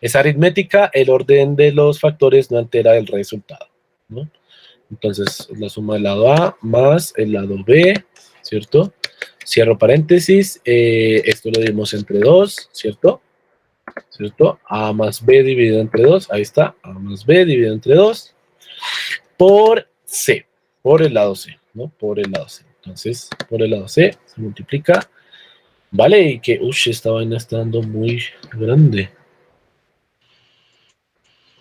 es aritmética, el orden de los factores no altera el resultado, ¿no? Entonces, la suma del lado A más el lado B, ¿cierto? Cierro paréntesis, esto lo dividimos entre 2, ¿cierto? ¿Cierto? A más B dividido entre 2, ahí está, A más B dividido entre 2, por C, por el lado C, ¿no? Por el lado C. Entonces, por el lado C se multiplica, ¿vale? Y que, esta vaina está dando muy grande.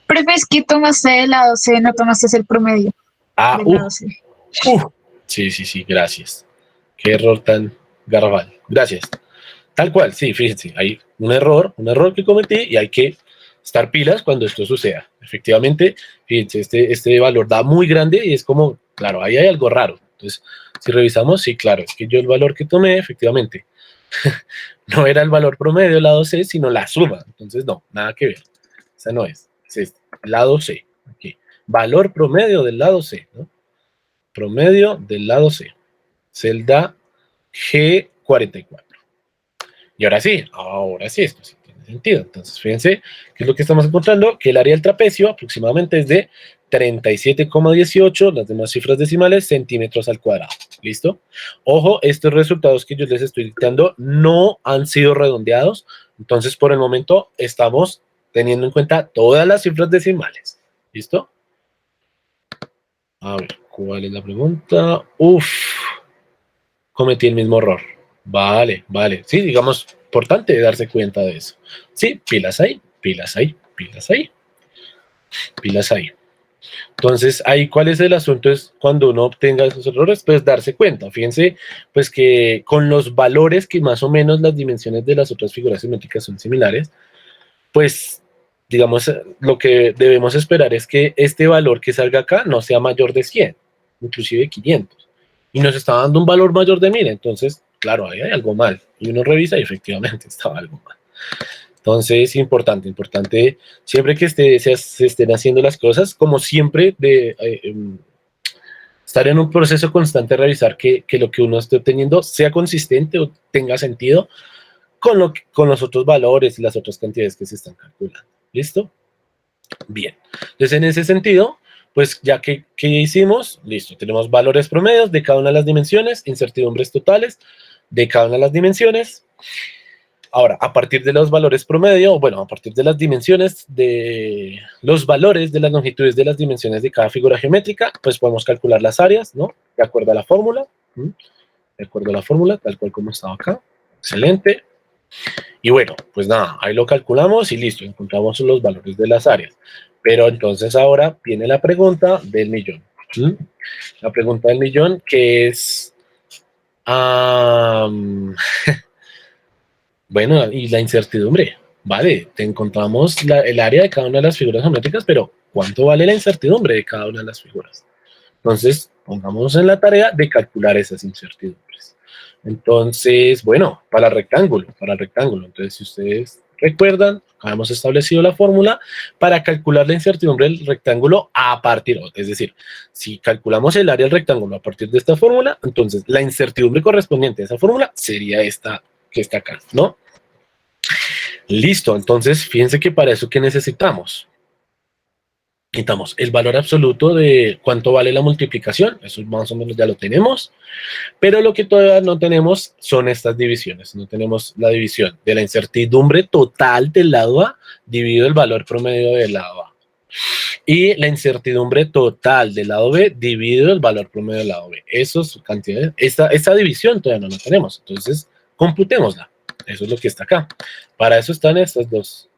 Profe, es que tomaste el lado C, no tomaste el promedio del lado C. Sí, gracias. Qué error tan garrafal. Gracias. Tal cual, sí, fíjense, hay un error que cometí y hay que estar pilas cuando esto suceda. Efectivamente, fíjense, este valor da muy grande y es como, claro, ahí hay algo raro. Entonces, si revisamos, sí, claro, es que yo el valor que tomé, efectivamente, no era el valor promedio del lado C, sino la suma. Entonces, no, nada que ver. Esa no es este, lado C. Aquí. Valor promedio del lado C, ¿no? Promedio del lado C. Celda G44. Y ahora sí, esto sí tiene sentido. Entonces, fíjense qué es lo que estamos encontrando, que el área del trapecio aproximadamente es de 37,18, las demás cifras decimales, centímetros al cuadrado. ¿Listo? Ojo, estos resultados que yo les estoy dictando no han sido redondeados, entonces por el momento estamos teniendo en cuenta todas las cifras decimales. ¿Listo? A ver, ¿cuál es la pregunta? Cometí el mismo error. Vale, vale. Sí, digamos, importante darse cuenta de eso. Sí, pilas ahí, pilas ahí, pilas ahí, pilas ahí. Entonces, ahí, ¿cuál es el asunto? Es cuando uno obtenga esos errores, pues darse cuenta. Fíjense, pues que con los valores que más o menos las dimensiones de las otras figuras simétricas son similares, pues, digamos, lo que debemos esperar es que este valor que salga acá no sea mayor de 100, inclusive 500. Y nos está dando un valor mayor de 1000, entonces, claro, ahí hay algo mal. Y uno revisa y efectivamente estaba algo mal. Entonces, importante, siempre que se estén haciendo las cosas, como siempre, estar en un proceso constante de revisar que lo que uno esté obteniendo sea consistente o tenga sentido con los otros valores y las otras cantidades que se están calculando. ¿Listo? Bien. Entonces, en ese sentido, pues ya que hicimos, listo, tenemos valores promedios de cada una de las dimensiones, incertidumbres totales de cada una de las dimensiones. Ahora, a partir de los valores promedio, bueno, a partir de las dimensiones de los valores de las longitudes de las dimensiones de cada figura geométrica, pues podemos calcular las áreas, ¿no? De acuerdo a la fórmula, de acuerdo a la fórmula, tal cual como estaba acá. Excelente. Y bueno, pues nada, ahí lo calculamos y listo, encontramos los valores de las áreas. Pero entonces ahora viene la pregunta del millón. La pregunta del millón, que es... bueno, y la incertidumbre. Vale, te encontramos el área de cada una de las figuras geométricas, pero ¿cuánto vale la incertidumbre de cada una de las figuras? Entonces, pongamos en la tarea de calcular esas incertidumbres. Entonces, bueno, para el rectángulo. Entonces, si ustedes recuerdan, habíamos establecido la fórmula para calcular la incertidumbre del rectángulo a partir, es decir, si calculamos el área del rectángulo a partir de esta fórmula, entonces la incertidumbre correspondiente a esa fórmula sería esta que está acá, ¿no? Listo, entonces fíjense que para eso, ¿qué necesitamos? Necesitamos el valor absoluto de cuánto vale la multiplicación, eso más o menos ya lo tenemos, pero lo que todavía no tenemos son estas divisiones. No tenemos la división de la incertidumbre total del lado A dividido el valor promedio del lado A. Y la incertidumbre total del lado B dividido el valor promedio del lado B. Esas cantidades, esta división todavía no la tenemos, entonces computémosla. Eso es lo que está acá. Para eso están estas dos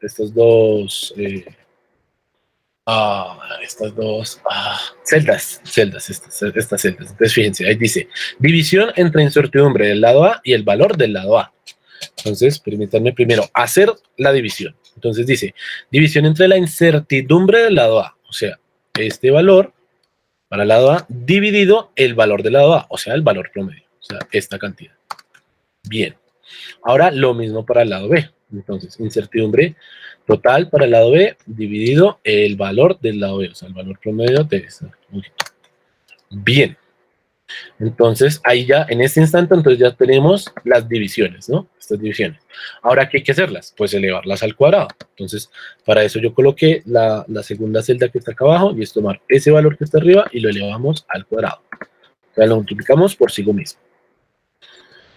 celdas, estas celdas. Entonces, fíjense, ahí dice, división entre incertidumbre del lado A y el valor del lado A. Entonces, permítanme primero hacer la división. Entonces dice, división entre la incertidumbre del lado A, o sea, este valor para el lado A, dividido el valor del lado A, o sea, el valor promedio, o sea, esta cantidad. Bien. Ahora, lo mismo para el lado B. Entonces, incertidumbre total para el lado B dividido el valor del lado B, o sea, el valor promedio de esta longitud. Bien. Entonces, ahí ya, en este instante, entonces ya tenemos las divisiones, ¿no? Estas divisiones. Ahora, ¿qué hay que hacerlas? Pues elevarlas al cuadrado. Entonces, para eso yo coloqué la segunda celda que está acá abajo, y es tomar ese valor que está arriba y lo elevamos al cuadrado. O sea, lo multiplicamos por sí mismo.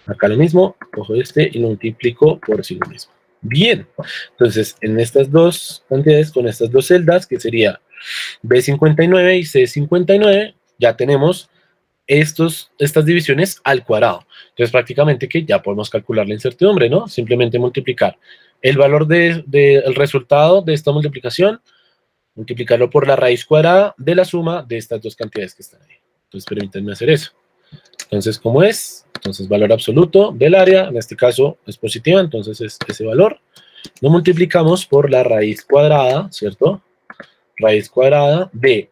Acá lo mismo, cojo este y lo multiplico por sí mismo. Bien, entonces en estas dos cantidades, con estas dos celdas, que sería B59 y C59, ya tenemos estas divisiones al cuadrado. Entonces prácticamente que ya podemos calcular la incertidumbre, ¿no? Simplemente multiplicar el valor del resultado de esta multiplicación, multiplicarlo por la raíz cuadrada de la suma de estas dos cantidades que están ahí. Entonces permítanme hacer eso. Entonces, ¿cómo es? Entonces, valor absoluto del área, en este caso es positiva, entonces es ese valor. Lo multiplicamos por la raíz cuadrada, ¿cierto? Raíz cuadrada de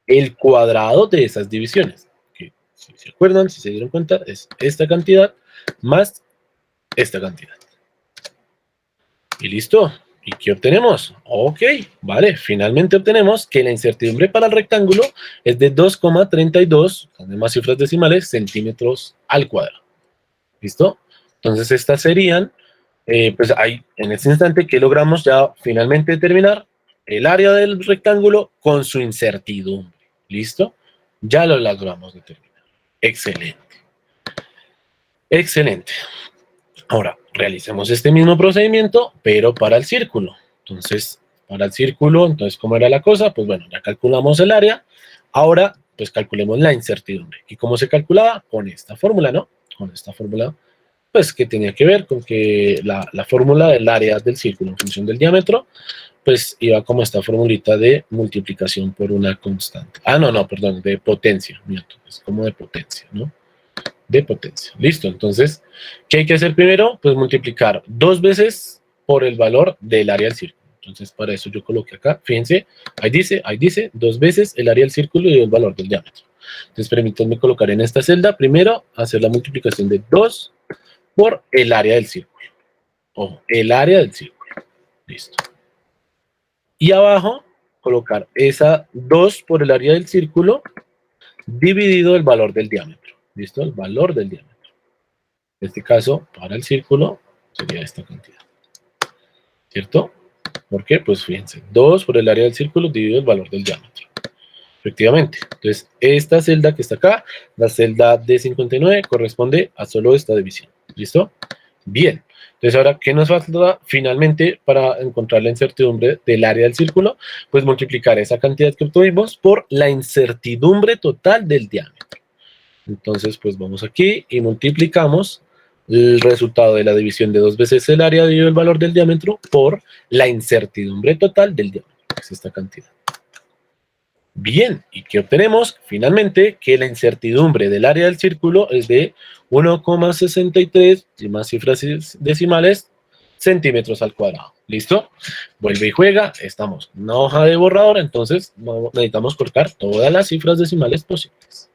el cuadrado de esas divisiones. Que, si se acuerdan, si se dieron cuenta, es esta cantidad más esta cantidad. Y listo. ¿Y qué obtenemos? Ok, vale, finalmente obtenemos que la incertidumbre para el rectángulo es de 2,32, además cifras decimales, centímetros al cuadrado. ¿Listo? Entonces estas serían pues ahí, en este instante que logramos ya finalmente determinar el área del rectángulo con su incertidumbre. ¿Listo? Ya lo logramos determinar. Excelente. Excelente. Ahora, realicemos este mismo procedimiento, pero para el círculo. Entonces, para el círculo, entonces, ¿cómo era la cosa? Pues bueno, ya calculamos el área. Ahora, pues calculemos la incertidumbre. ¿Y cómo se calculaba? Con esta fórmula, ¿no? Con esta fórmula, pues que tenía que ver con que la fórmula del área del círculo en función del diámetro, pues iba como esta formulita de multiplicación por una constante. Ah, no, perdón, de potencia, Newton. Es como de potencia, ¿no? De potencia. Listo, entonces, ¿qué hay que hacer primero? Pues multiplicar 2 veces por el valor del área del círculo. Entonces, para eso yo coloqué acá, fíjense, ahí dice 2 veces el área del círculo y el valor del diámetro. Entonces, permítanme colocar en esta celda, primero, hacer la multiplicación de 2 por el área del círculo. Ojo, el área del círculo. Listo. Y abajo, colocar esa 2 por el área del círculo dividido el valor del diámetro. ¿Listo? El valor del diámetro. En este caso, para el círculo, sería esta cantidad. ¿Cierto? ¿Por qué? Pues fíjense, 2 por el área del círculo dividido el valor del diámetro. Efectivamente. Entonces, esta celda que está acá, la celda D59, corresponde a solo esta división. ¿Listo? Bien. Entonces, ahora, ¿qué nos falta finalmente para encontrar la incertidumbre del área del círculo? Pues multiplicar esa cantidad que obtuvimos por la incertidumbre total del diámetro. Entonces, pues vamos aquí y multiplicamos el resultado de la división de 2 veces el área dividido el valor del diámetro por la incertidumbre total del diámetro, que es esta cantidad. Bien, ¿y qué obtenemos? Finalmente, que la incertidumbre del área del círculo es de 1,63, y más cifras decimales, centímetros al cuadrado. ¿Listo? Vuelve y juega, estamos en una hoja de borrador, entonces necesitamos colocar todas las cifras decimales posibles.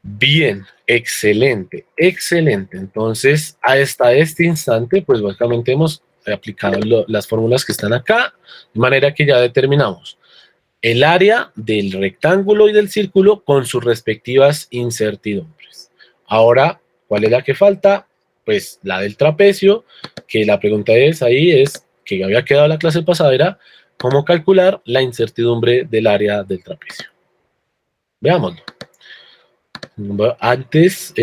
Bien, excelente, excelente. Entonces, hasta este instante, pues básicamente hemos aplicado las fórmulas que están acá, de manera que ya determinamos el área del rectángulo y del círculo con sus respectivas incertidumbres. Ahora, ¿cuál es la que falta? Pues la del trapecio, que la pregunta es que había quedado la clase pasada, era cómo calcular la incertidumbre del área del trapecio. Veámoslo. Antes,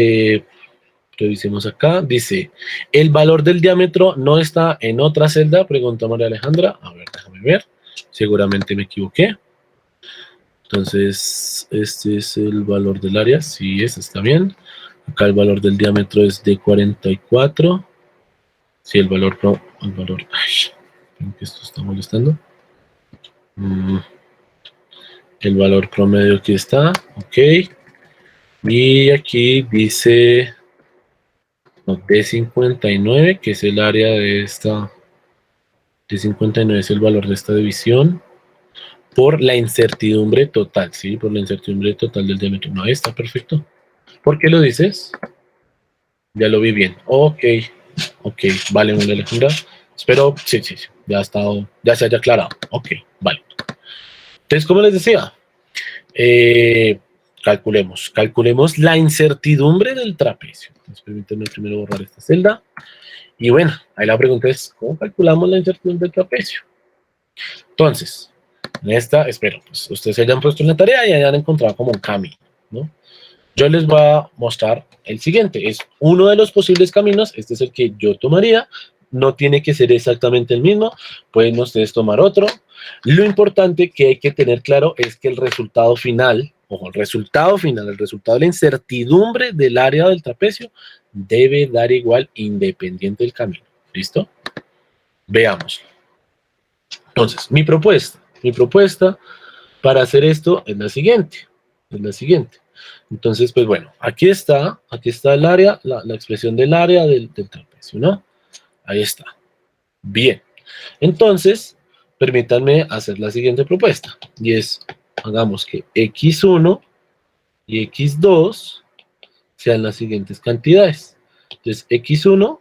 revisemos acá, dice, ¿el valor del diámetro no está en otra celda? Pregunta María Alejandra. A ver, déjame ver. Seguramente me equivoqué. Entonces, este es el valor del área. Sí, ese está bien. Acá el valor del diámetro es de 44. Sí, el valor... ay, creo que esto está molestando. El valor promedio aquí está. Ok. Y aquí dice D59, que es el área de esta. D59 es el valor de esta división. Por la incertidumbre total, ¿sí? Por la incertidumbre total del diámetro. No, ahí está perfecto. ¿Por qué lo dices? Ya lo vi bien. Ok, vale, María Alejandra. Espero, sí, ya se haya aclarado. Ok, vale. Entonces, como les decía, calculemos la incertidumbre del trapecio. Entonces, permítanme primero borrar esta celda. Y bueno, ahí la pregunta es, ¿cómo calculamos la incertidumbre del trapecio? Entonces, en esta, espero, pues ustedes se hayan puesto en la tarea y hayan encontrado como un camino, ¿no? Yo les voy a mostrar el siguiente. Es uno de los posibles caminos. Este es el que yo tomaría. No tiene que ser exactamente el mismo. Pueden ustedes tomar otro. Lo importante que hay que tener claro es que el resultado final, ojo, el resultado de la incertidumbre del área del trapecio debe dar igual independiente del camino. ¿Listo? Veámoslo. Entonces, mi propuesta para hacer esto es la siguiente. Entonces, pues bueno, aquí está el área, la expresión del área del trapecio, ¿no? Ahí está. Bien. Entonces, permítanme hacer la siguiente propuesta. Y es, hagamos que x1 y x2 sean las siguientes cantidades. Entonces, x1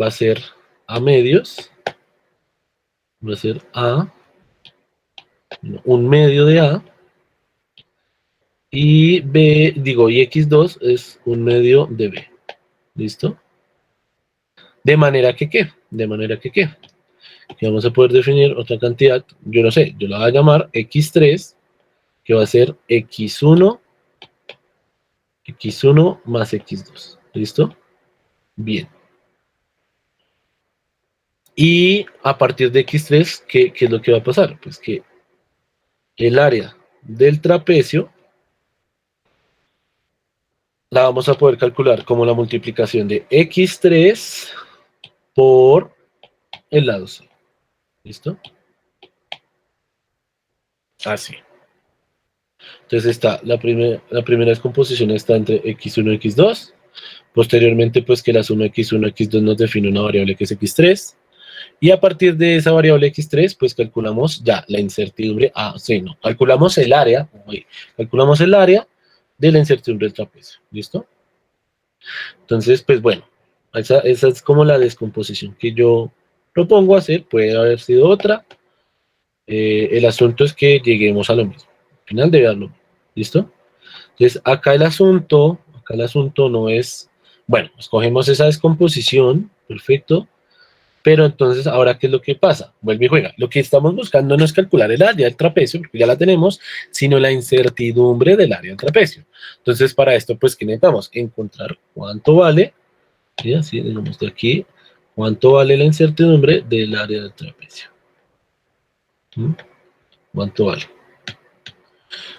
va a ser a medios, va a ser un medio de a, y y x2 es un medio de b. ¿Listo? De manera que, ¿qué? De manera que, ¿qué? Que vamos a poder definir otra cantidad, yo no sé, yo la voy a llamar x3, que va a ser x1 más x2. ¿Listo? Bien. Y a partir de x3, ¿qué es lo que va a pasar? Pues que el área del trapecio la vamos a poder calcular como la multiplicación de x3 por el lado C. ¿Listo? Así. Entonces está la primera descomposición está entre x1 y x2. Posteriormente, pues que la suma x1 y x2 nos define una variable que es x3. Y a partir de esa variable x3, pues calculamos ya la incertidumbre. Calculamos el área. Calculamos el área de la incertidumbre del trapecio. ¿Listo? Entonces, pues bueno, esa es como la descomposición que yo propongo hacer. Puede haber sido otra. El asunto es que lleguemos a lo mismo. Al final debe dar lo mismo. ¿Listo? Entonces, acá el asunto no es, bueno, escogemos esa descomposición, perfecto, pero entonces, ahora, ¿qué es lo que pasa? Vuelve y juega. Lo que estamos buscando no es calcular el área del trapecio, porque ya la tenemos, sino la incertidumbre del área del trapecio. Entonces, para esto, pues, ¿qué necesitamos? Encontrar cuánto vale, y así, digamos de aquí, cuánto vale la incertidumbre del área del trapecio. ¿Cuánto vale?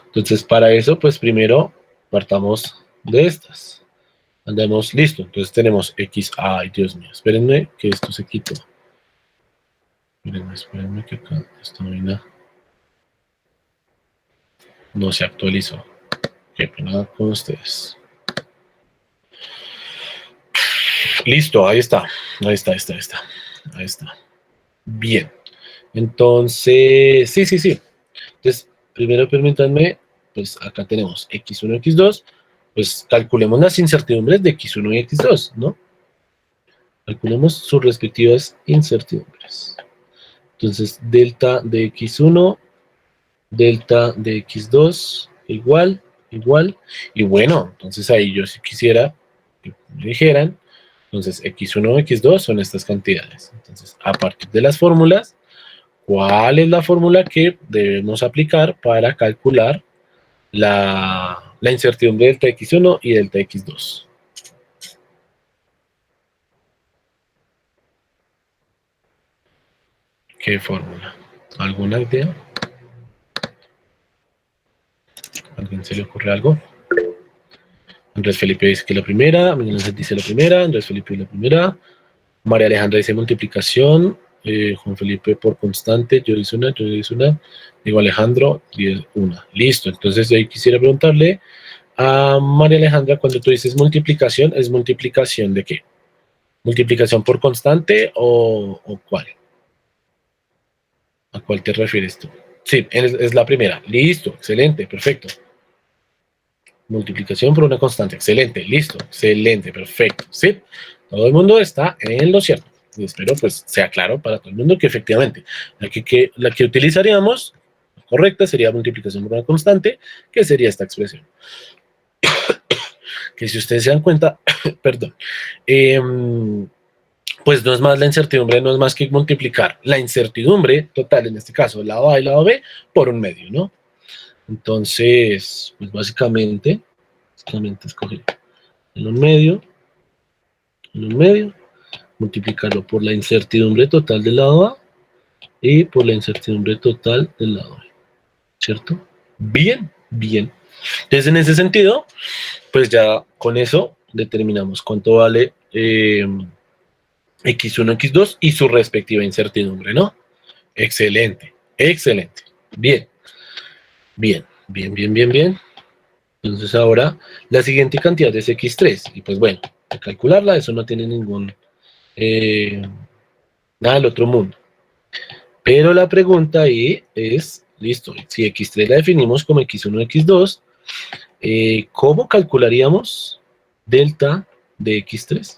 Entonces, para eso, pues primero partamos de estas. Andamos, listo. Entonces tenemos x. Ay, Dios mío, espérenme que esto se quitó. Espérenme que acá esta vaina no se actualizó. Qué pena con ustedes. Listo, ahí está. Ahí está. Bien. Entonces, sí. Entonces, primero permítanme, pues acá tenemos x1, x2, pues calculemos las incertidumbres de x1 y x2, ¿no? Calculemos sus respectivas incertidumbres. Entonces, delta de x1, delta de x2, igual, y bueno, entonces ahí yo si quisiera que me dijeran, entonces x1 y x2 son estas cantidades. Entonces, a partir de las fórmulas, ¿cuál es la fórmula que debemos aplicar para calcular la incertidumbre delta x1 y delta x2? ¿Qué fórmula? ¿Alguna idea? ¿A alguien se le ocurre algo? Andrés Felipe dice que la primera, Miguel Ángel dice la primera, Andrés Felipe la primera, María Alejandra dice multiplicación, Juan Felipe por constante, yo hice una, digo Alejandro, una. Listo, entonces ahí quisiera preguntarle a María Alejandra, cuando tú dices multiplicación, ¿es multiplicación de qué? ¿Multiplicación por constante o cuál? ¿A cuál te refieres tú? Sí, es la primera. Listo, excelente, perfecto. Multiplicación por una constante. Excelente, listo, excelente, perfecto. Sí, todo el mundo está en lo cierto. Y espero pues sea claro para todo el mundo que efectivamente la que utilizaríamos correcta sería multiplicación por una constante, que sería esta expresión. Que si ustedes se dan cuenta, perdón, pues no es más la incertidumbre, no es más que multiplicar la incertidumbre total, en este caso, el lado A y lado B, por un medio, ¿no? Entonces, pues básicamente escoger en un medio, multiplicarlo por la incertidumbre total del lado A y por la incertidumbre total del lado B, ¿cierto? Bien. Entonces, en ese sentido, pues ya con eso determinamos cuánto vale x1, x2 y su respectiva incertidumbre, ¿no? Excelente. Bien. Entonces ahora la siguiente cantidad es x3. Y pues bueno, al calcularla, eso no tiene nada del otro mundo. Pero la pregunta ahí es, listo, si x3 la definimos como x1, x2, ¿cómo calcularíamos delta de x3?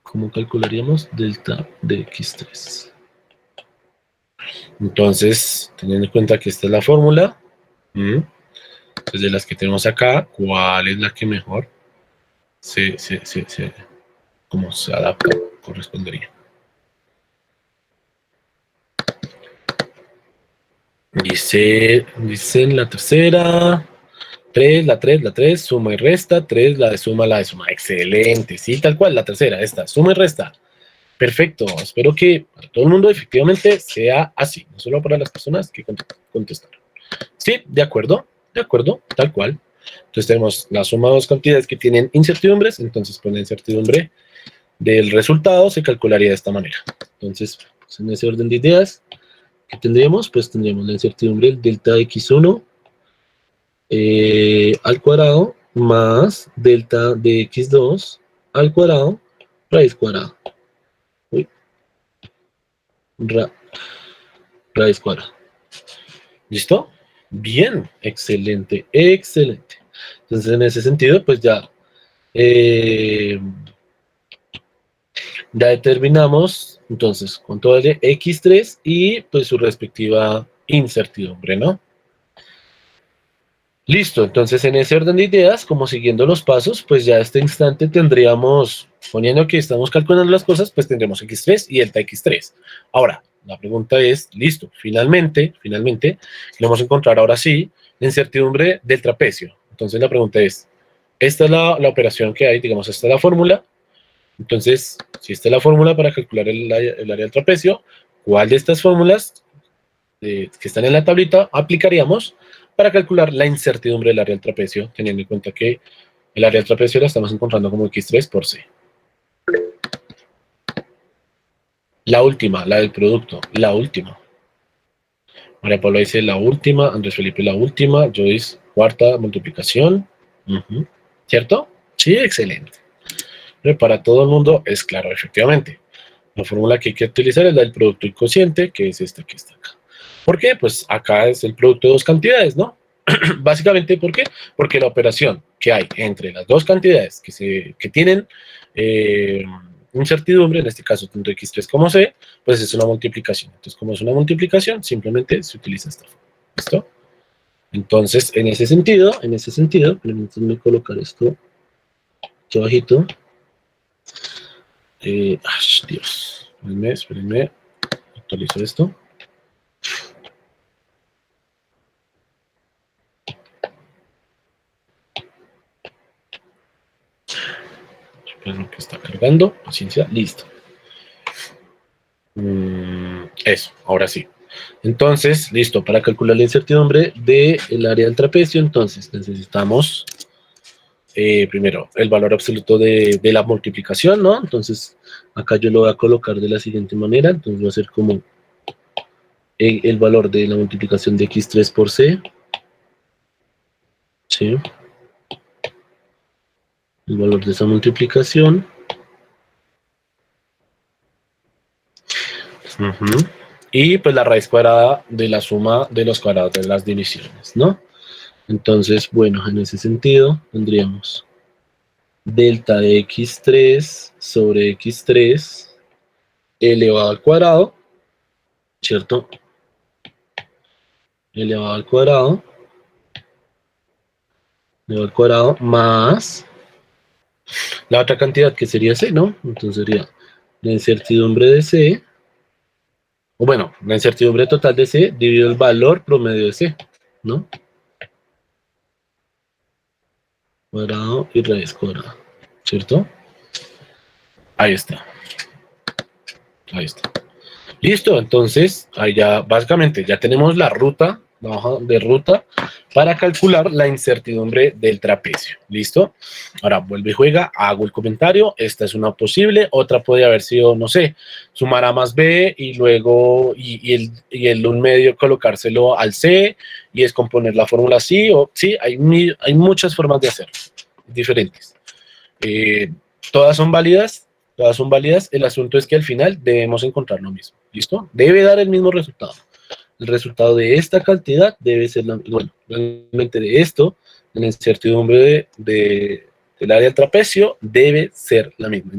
¿Cómo calcularíamos delta de x3? Entonces, teniendo en cuenta que esta es la fórmula, pues de las que tenemos acá, ¿cuál es la que mejor Sí, sí, sí, sí. Cómo se adapta, correspondería. Dice en la tercera, 3, la 3, suma y resta, 3, la de suma. Excelente, sí, tal cual, la tercera, esta, suma y resta. Perfecto, espero que para todo el mundo efectivamente sea así, no solo para las personas que contestaron. Sí, de acuerdo, tal cual. Entonces tenemos la suma de dos cantidades que tienen incertidumbres, entonces con la incertidumbre del resultado se calcularía de esta manera. Entonces, pues en ese orden de ideas, ¿qué tendríamos? Pues tendríamos la incertidumbre del delta x1 al cuadrado más delta de x2 al cuadrado raíz cuadrada. Uy, ra- raíz cuadrada. ¿Listo? Bien, excelente, excelente. Entonces, en ese sentido, pues eh, ya determinamos, entonces, con todo el x3 y pues su respectiva incertidumbre, ¿no? Listo, entonces en ese orden de ideas, como siguiendo los pasos, pues ya a este instante tendríamos, poniendo que estamos calculando las cosas, pues tendremos x3 y delta x3. Ahora, la pregunta es, listo, finalmente, vamos a encontrar ahora sí la incertidumbre del trapecio. Entonces la pregunta es, esta es la operación que hay, digamos, esta es la fórmula. Entonces, si esta es la fórmula para calcular el área del trapecio, ¿cuál de estas fórmulas que están en la tablita aplicaríamos para calcular la incertidumbre del área del trapecio, teniendo en cuenta que el área del trapecio la estamos encontrando como x3 por c? La última, la del producto, la última. María Paula dice la última, Andrés Felipe la última, Joyce cuarta multiplicación. Ujú. ¿Cierto? Sí, excelente. Pero para todo el mundo es claro, efectivamente. La fórmula que hay que utilizar es la del producto incociente, que es esta que está acá. ¿Por qué? Pues acá es el producto de dos cantidades, ¿no? Básicamente, ¿por qué? Porque la operación que hay entre las dos cantidades que tienen eh, incertidumbre, en este caso tanto x3 como c, pues es una multiplicación. Entonces, como es una multiplicación, simplemente se utiliza esta forma. ¿Listo? Entonces, en ese sentido, permítanme colocar esto aquí abajito. Dios, espérenme, actualizo esto. Esperen que está cargando, paciencia, listo. Eso, ahora sí. Entonces, listo, para calcular la incertidumbre del área del trapecio, entonces necesitamos primero el valor absoluto de la multiplicación, ¿no? Entonces, acá yo lo voy a colocar de la siguiente manera, entonces va a ser como el valor de la multiplicación de x3 por c, ¿sí? El valor de esa multiplicación. Ujú. Y pues la raíz cuadrada de la suma de los cuadrados de las divisiones, ¿no? Entonces, bueno, en ese sentido tendríamos delta de x3 sobre x3 elevado al cuadrado, ¿cierto? Elevado al cuadrado más la otra cantidad que sería c, ¿no? Entonces sería la incertidumbre de c, o bueno, la incertidumbre total de c dividido el valor promedio de c, ¿no? Cuadrado y raíz cuadrada, ¿cierto? Ahí está, ahí está. Listo, entonces ahí ya básicamente ya tenemos la hoja de ruta para calcular la incertidumbre del trapecio. ¿Listo? Ahora vuelve y juega, hago el comentario, esta es una posible, otra puede haber sido, no sé, sumar a más b y luego y el un medio colocárselo al c y descomponer la fórmula así, o sí, hay muchas formas de hacerlo, diferentes. Eh, todas son válidas, todas son válidas. El asunto es que al final debemos encontrar lo mismo. ¿Listo? Debe dar el mismo resultado. El resultado de esta cantidad debe ser bueno, realmente de esto, la incertidumbre del área del trapecio debe ser la misma.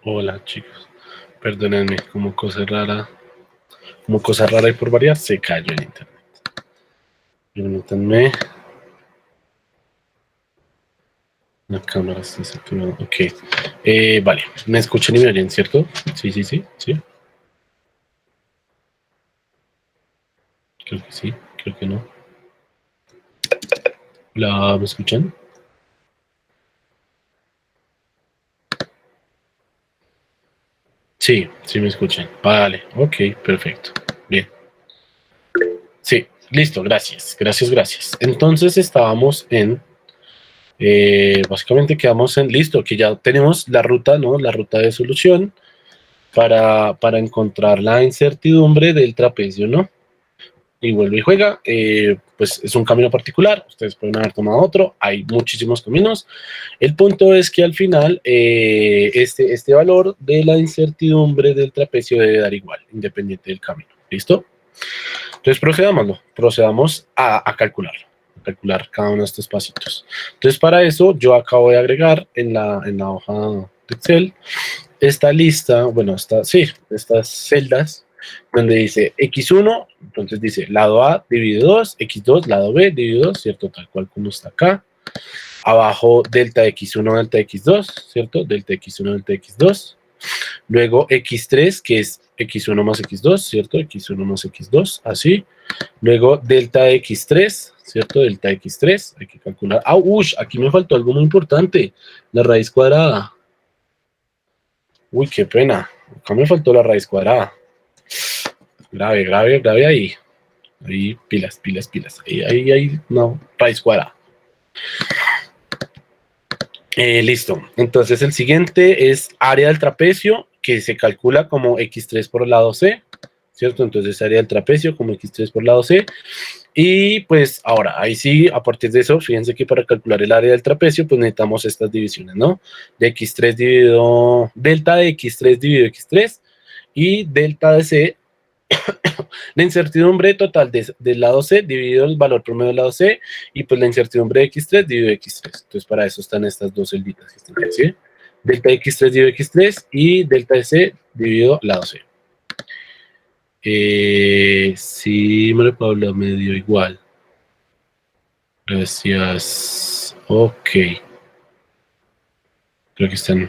Hola, chicos. Perdónenme, como cosa rara y por variar, se cayó el internet. Permítanme. La cámara está saturada. Ok. Vale, me escuchan y me oyen, ¿cierto? Sí. Creo que sí, creo que no. ¿Me escuchan? Sí, sí me escuchan. Vale, ok, perfecto. Bien. Sí, listo, gracias. Entonces estábamos en, básicamente quedamos en, listo, que ya tenemos la ruta, ¿no? La ruta de solución para encontrar la incertidumbre del trapecio, ¿no? Y vuelve y juega, pues es un camino particular, ustedes pueden haber tomado otro, hay muchísimos caminos. El punto es que al final este valor de la incertidumbre del trapecio debe dar igual, independiente del camino. ¿Listo? Entonces procedamos a calcular cada uno de estos pasitos. Entonces para eso yo acabo de agregar en la hoja de Excel esta lista, bueno, estas celdas donde dice X1, entonces dice lado A dividido 2, X2, lado B dividido 2, ¿cierto? Tal cual como está acá. Abajo delta X1, delta X2, ¿cierto? Delta X1, delta X2. Luego X3, que es X1 más X2, ¿cierto? X1 más X2, así. Luego delta X3, ¿cierto? Delta X3, hay que calcular. Ah, aquí me faltó algo muy importante, la raíz cuadrada. Uy, qué pena, acá me faltó la raíz cuadrada. Grave ahí. Ahí, pilas. Ahí, no, raíz cuadrada. Listo. Entonces el siguiente es área del trapecio, que se calcula como X3 por lado C, ¿cierto? Entonces área del trapecio como X3 por lado C. Y pues ahora, ahí sí, a partir de eso, fíjense que para calcular el área del trapecio, pues necesitamos estas divisiones, ¿no? De X3 dividido, delta de X3 dividido X3 y delta de C, la incertidumbre total del lado C dividido el valor promedio del lado C y pues la incertidumbre de X3 dividido X3. Entonces para eso están estas dos celditas que están aquí, ¿sí? Delta de X3 dividido X3 y delta de C dividido lado C. Sí, María Paula, me dio igual. Gracias. Ok. Creo que están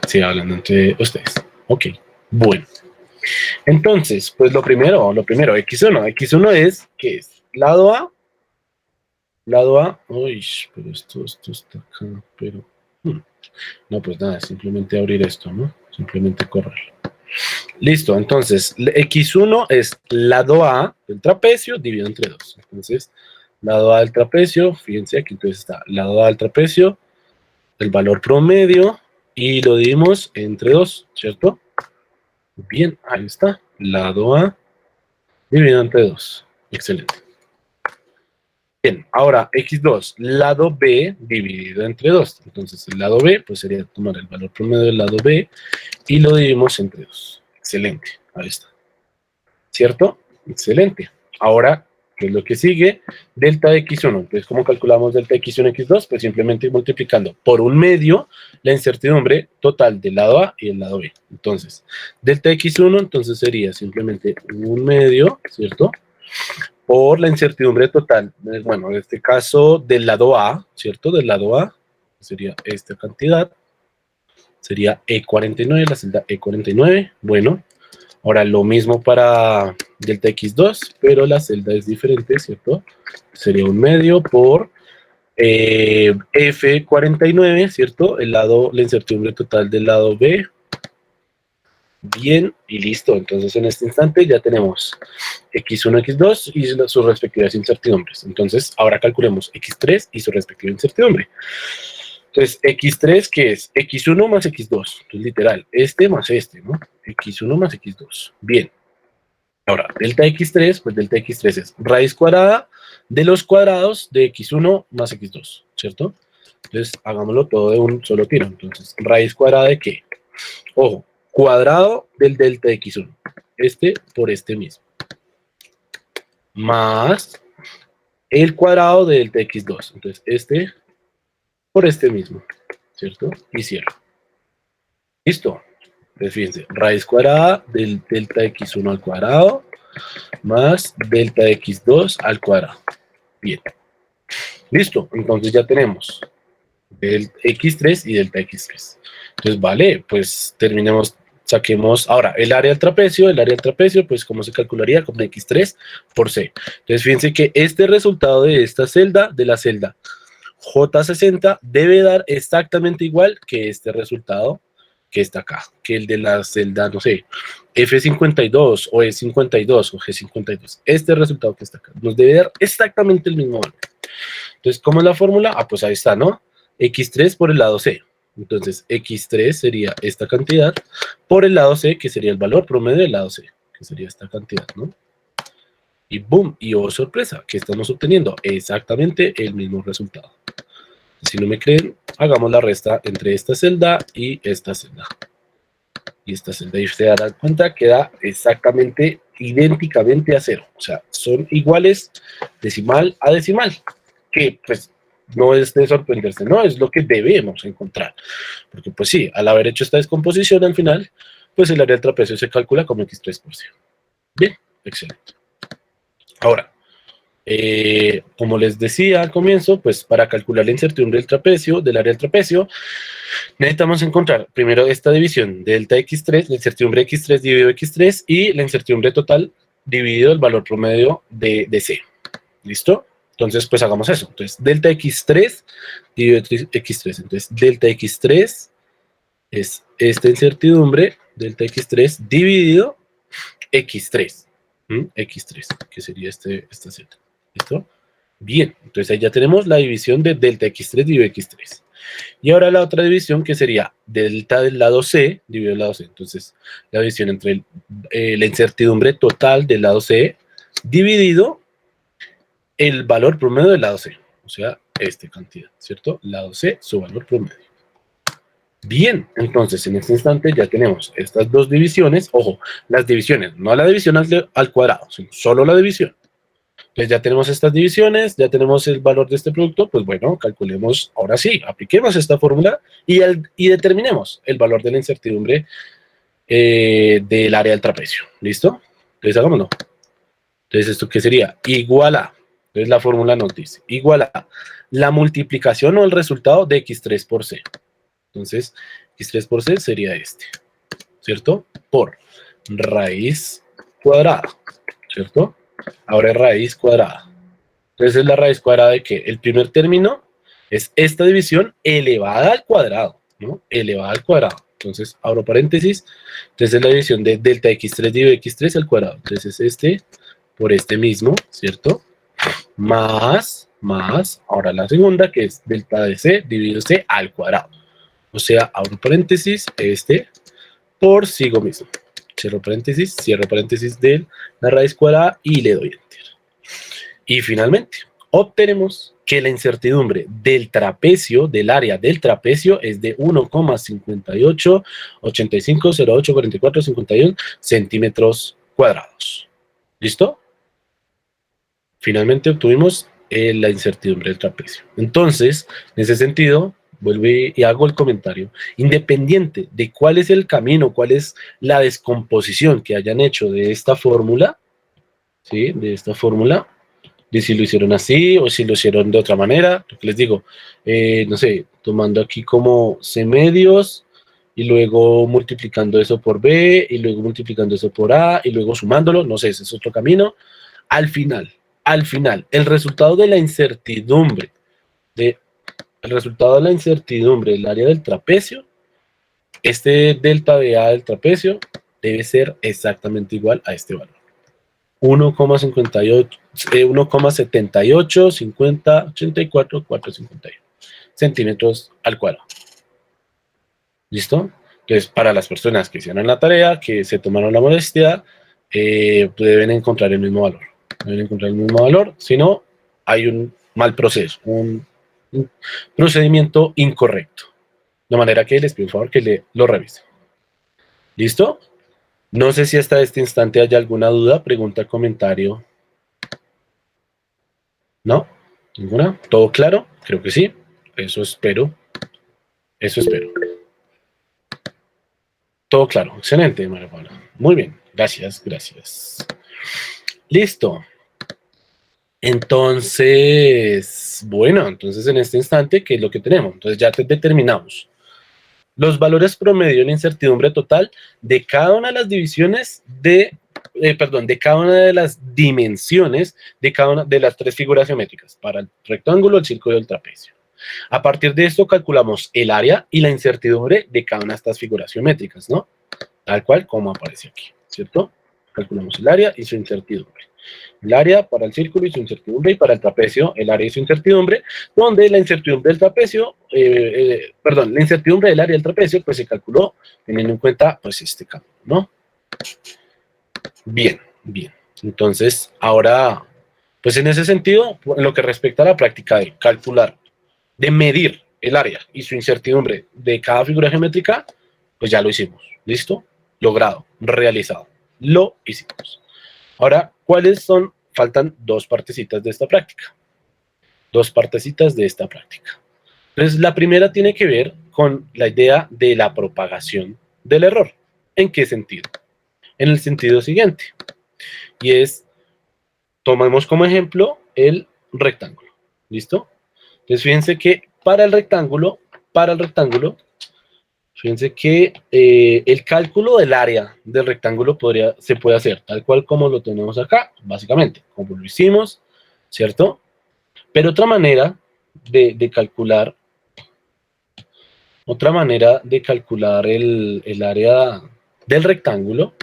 sí, hablando entre ustedes. Ok. Bueno. Entonces, pues lo primero, X1. X1 es, ¿qué es? Lado A. Uy, pero esto está acá, pero... No, pues nada, simplemente abrir esto, ¿no? Simplemente correr. Listo, entonces, X1 es lado A del trapecio dividido entre 2. Entonces, lado A del trapecio, fíjense aquí entonces está lado A del trapecio, el valor promedio, y lo dividimos entre 2, ¿cierto? Bien, ahí está, lado A dividido entre 2. Excelente. Bien, ahora X2, lado B dividido entre 2. Entonces, el lado B, pues sería tomar el valor promedio del lado B y lo dividimos entre 2. Excelente, ahí está. ¿Cierto? Excelente. Ahora, ¿qué es lo que sigue? Delta de X1. Entonces, ¿cómo calculamos delta de X1 X2? Pues simplemente multiplicando por un medio la incertidumbre total del lado A y del lado B. Entonces, delta de X1, entonces sería simplemente un medio, ¿cierto? Por la incertidumbre total, bueno, en este caso del lado A, ¿cierto? Del lado A, sería esta cantidad, sería E49, la celda E49, bueno. Ahora lo mismo para delta X2, pero la celda es diferente, ¿cierto? Sería un medio por F49, ¿cierto? La incertidumbre total del lado B. Bien, y listo. Entonces en este instante ya tenemos X1, X2 y sus respectivas incertidumbres. Entonces ahora calculemos X3 y su respectiva incertidumbre. Entonces, X3, ¿qué es? X1 más X2. Entonces, literal, este más este, ¿no? X1 más X2. Bien. Ahora, delta X3, pues delta X3 es raíz cuadrada de los cuadrados de X1 más X2, ¿cierto? Entonces, hagámoslo todo de un solo tiro. Entonces, raíz cuadrada de ¿qué? Ojo, cuadrado del delta X1. Este por este mismo. Más el cuadrado del delta X2. Entonces, este por este mismo, ¿cierto? Y cierro. Listo. Entonces, fíjense, raíz cuadrada del delta de x1 al cuadrado más delta de x2 al cuadrado. Bien. Listo. Entonces ya tenemos del x3 y delta x3. Entonces, vale, pues terminemos, saquemos ahora el área del trapecio, pues ¿cómo se calcularía? Con x3 por c. Entonces, fíjense que este resultado de esta celda, de la celda J60, debe dar exactamente igual que este resultado que está acá, que el de la celda, no sé, F52 o E52 o G52. Este resultado que está acá nos debe dar exactamente el mismo valor. Entonces, ¿cómo es la fórmula? Ah, pues ahí está, ¿no? X3 por el lado C. Entonces, X3 sería esta cantidad por el lado C, que sería el valor promedio del lado C, que sería esta cantidad, ¿no? Y boom, y oh sorpresa, que estamos obteniendo exactamente el mismo resultado. Si no me creen, hagamos la resta entre esta celda y esta celda. Y esta celda, y se darán cuenta, queda exactamente, idénticamente a 0. O sea, son iguales decimal a decimal. Que pues no es de sorprenderse, no, es lo que debemos encontrar. Porque pues sí, al haber hecho esta descomposición al final, pues el área del trapecio se calcula como x3 por c. Bien, excelente. Ahora, como les decía al comienzo, pues para calcular la incertidumbre del trapecio, del área del trapecio, necesitamos encontrar primero esta división, delta x3, la incertidumbre x3 dividido x3 y la incertidumbre total dividido el valor promedio de c. ¿Listo? Entonces, pues hagamos eso. Entonces, delta x3 dividido x3. Entonces, delta x3 es esta incertidumbre, delta x3 dividido x3. X3, que sería esta z. ¿Listo? Bien, entonces ahí ya tenemos la división de delta x3 dividido x3. Y ahora la otra división que sería delta del lado C dividido el lado C. Entonces, la división entre la incertidumbre total del lado C dividido el valor promedio del lado C. O sea, esta cantidad, ¿cierto? Lado C, su valor promedio. Bien, entonces en este instante ya tenemos estas dos divisiones. Ojo, las divisiones, no la división al cuadrado, sino solo la división. Entonces ya tenemos estas divisiones, ya tenemos el valor de este producto, pues bueno, calculemos, ahora sí, apliquemos esta fórmula y determinemos el valor de la incertidumbre del área del trapecio. ¿Listo? Entonces hagámoslo. Entonces, ¿esto qué sería? Igual a, entonces la fórmula nos dice, igual a la multiplicación o el resultado de x3 por c. Entonces, x3 por c sería este, ¿cierto? Por raíz cuadrada, ¿cierto? Ahora es raíz cuadrada. Entonces es la raíz cuadrada de que el primer término es esta división elevada al cuadrado, ¿no? Elevada al cuadrado. Entonces abro paréntesis. Entonces es la división de delta x3 dividido x3 al cuadrado. Entonces es este por este mismo, ¿cierto? Más, ahora la segunda que es delta de c dividido c al cuadrado. O sea, abro paréntesis, este por sigo mismo. Cierro paréntesis de la raíz cuadrada y le doy enter. Y finalmente, obtenemos que la incertidumbre del trapecio, del área del trapecio, es de 1,5885084451 centímetros cuadrados. ¿Listo? Finalmente obtuvimos la incertidumbre del trapecio. Entonces, en ese sentido, vuelvo y hago el comentario. Independiente de cuál es el camino, cuál es la descomposición que hayan hecho de esta fórmula, ¿sí? De esta fórmula, de si lo hicieron así o si lo hicieron de otra manera, lo que les digo, no sé, tomando aquí como C medios y luego multiplicando eso por B y luego multiplicando eso por A y luego sumándolo, no sé, ese es otro camino. Al final, el resultado de la incertidumbre, del área del trapecio, este delta de A del trapecio debe ser exactamente igual a este valor. 1,78, 50, 84, 451 centímetros al cuadrado. ¿Listo? Entonces, para las personas que hicieron la tarea, que se tomaron la molestia, deben encontrar el mismo valor. Si no, hay un mal proceso, un procedimiento incorrecto. De manera que les pido por favor que lo revisen. ¿Listo? No sé si hasta este instante haya alguna duda, pregunta, comentario. ¿No? ¿Ninguna? ¿Todo claro? Creo que sí. Eso espero. Todo claro, excelente, María Paula. Muy bien, gracias, gracias. Listo. Entonces, bueno, entonces en este instante, ¿qué es lo que tenemos? Entonces ya determinamos los valores promedio de la incertidumbre total de cada una de las divisiones de cada una de las dimensiones de cada una de las tres figuras geométricas, para el rectángulo, el círculo y el trapecio. A partir de esto calculamos el área y la incertidumbre de cada una de estas figuras geométricas, ¿no? Tal cual como aparece aquí, ¿cierto? Calculamos el área y su incertidumbre. El área para el círculo y su incertidumbre, y para el trapecio, el área y su incertidumbre, donde la incertidumbre del trapecio, la incertidumbre del área del trapecio, pues se calculó teniendo en cuenta, pues, este cambio, ¿no? Bien, bien. Entonces, ahora, pues en ese sentido, en lo que respecta a la práctica de calcular, de medir el área y su incertidumbre de cada figura geométrica, pues ya lo hicimos. ¿Listo? Logrado, realizado. Lo hicimos. Ahora, ¿cuáles son? Faltan dos partecitas de esta práctica. Dos partecitas de esta práctica. Entonces, la primera tiene que ver con la idea de la propagación del error. ¿En qué sentido? En el sentido siguiente. Y es, tomemos como ejemplo el rectángulo. ¿Listo? Entonces, fíjense que para el rectángulo, fíjense que el cálculo del área del rectángulo se puede hacer tal cual como lo tenemos acá, básicamente, como lo hicimos, ¿cierto? Pero otra manera de calcular el área del rectángulo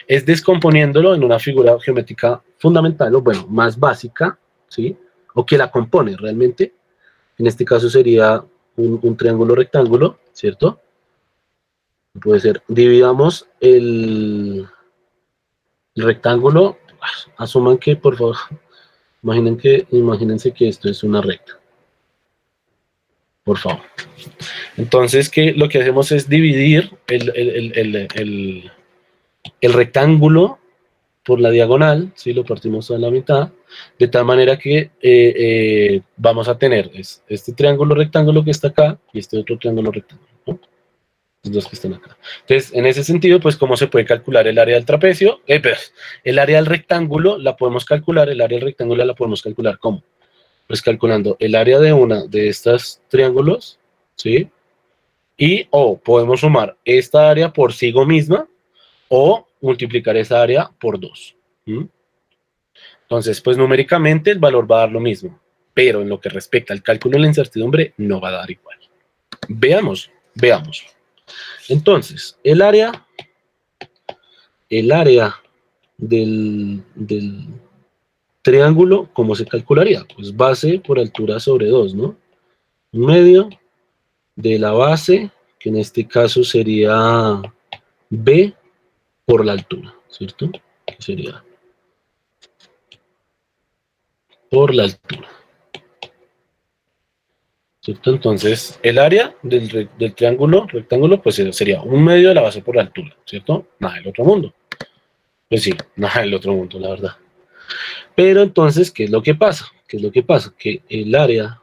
es descomponiéndolo en una figura geométrica fundamental, o bueno, más básica, ¿sí? O que la compone realmente. En este caso sería un triángulo rectángulo, ¿cierto? Puede ser, dividamos el rectángulo, asuman que, por favor, imagínense que esto es una recta, por favor. Entonces, lo que hacemos es dividir el rectángulo por la diagonal, ¿sí? Lo partimos a la mitad, de tal manera que vamos a tener este triángulo rectángulo que está acá y este otro triángulo rectángulo, ¿no? Los dos que están acá. Entonces, en ese sentido, pues, ¿cómo se puede calcular el área del trapecio? El área del rectángulo la podemos calcular, ¿cómo? Pues calculando el área de una de estos triángulos, ¿sí? Y o podemos sumar esta área por sí misma o multiplicar esa área por 2. Entonces, pues numéricamente el valor va a dar lo mismo, pero en lo que respecta al cálculo de la incertidumbre no va a dar igual. Veamos. Entonces, el área del triángulo, ¿cómo se calcularía? Pues base por altura sobre 2, ¿no? Un medio de la base, que en este caso sería B por la altura, ¿cierto? Que sería por la altura. ¿Cierto? Entonces, el área del rectángulo, pues sería un medio de la base por la altura, ¿cierto? Nada del otro mundo. Pues sí, nada del otro mundo, la verdad. Pero entonces, ¿qué es lo que pasa? Que el área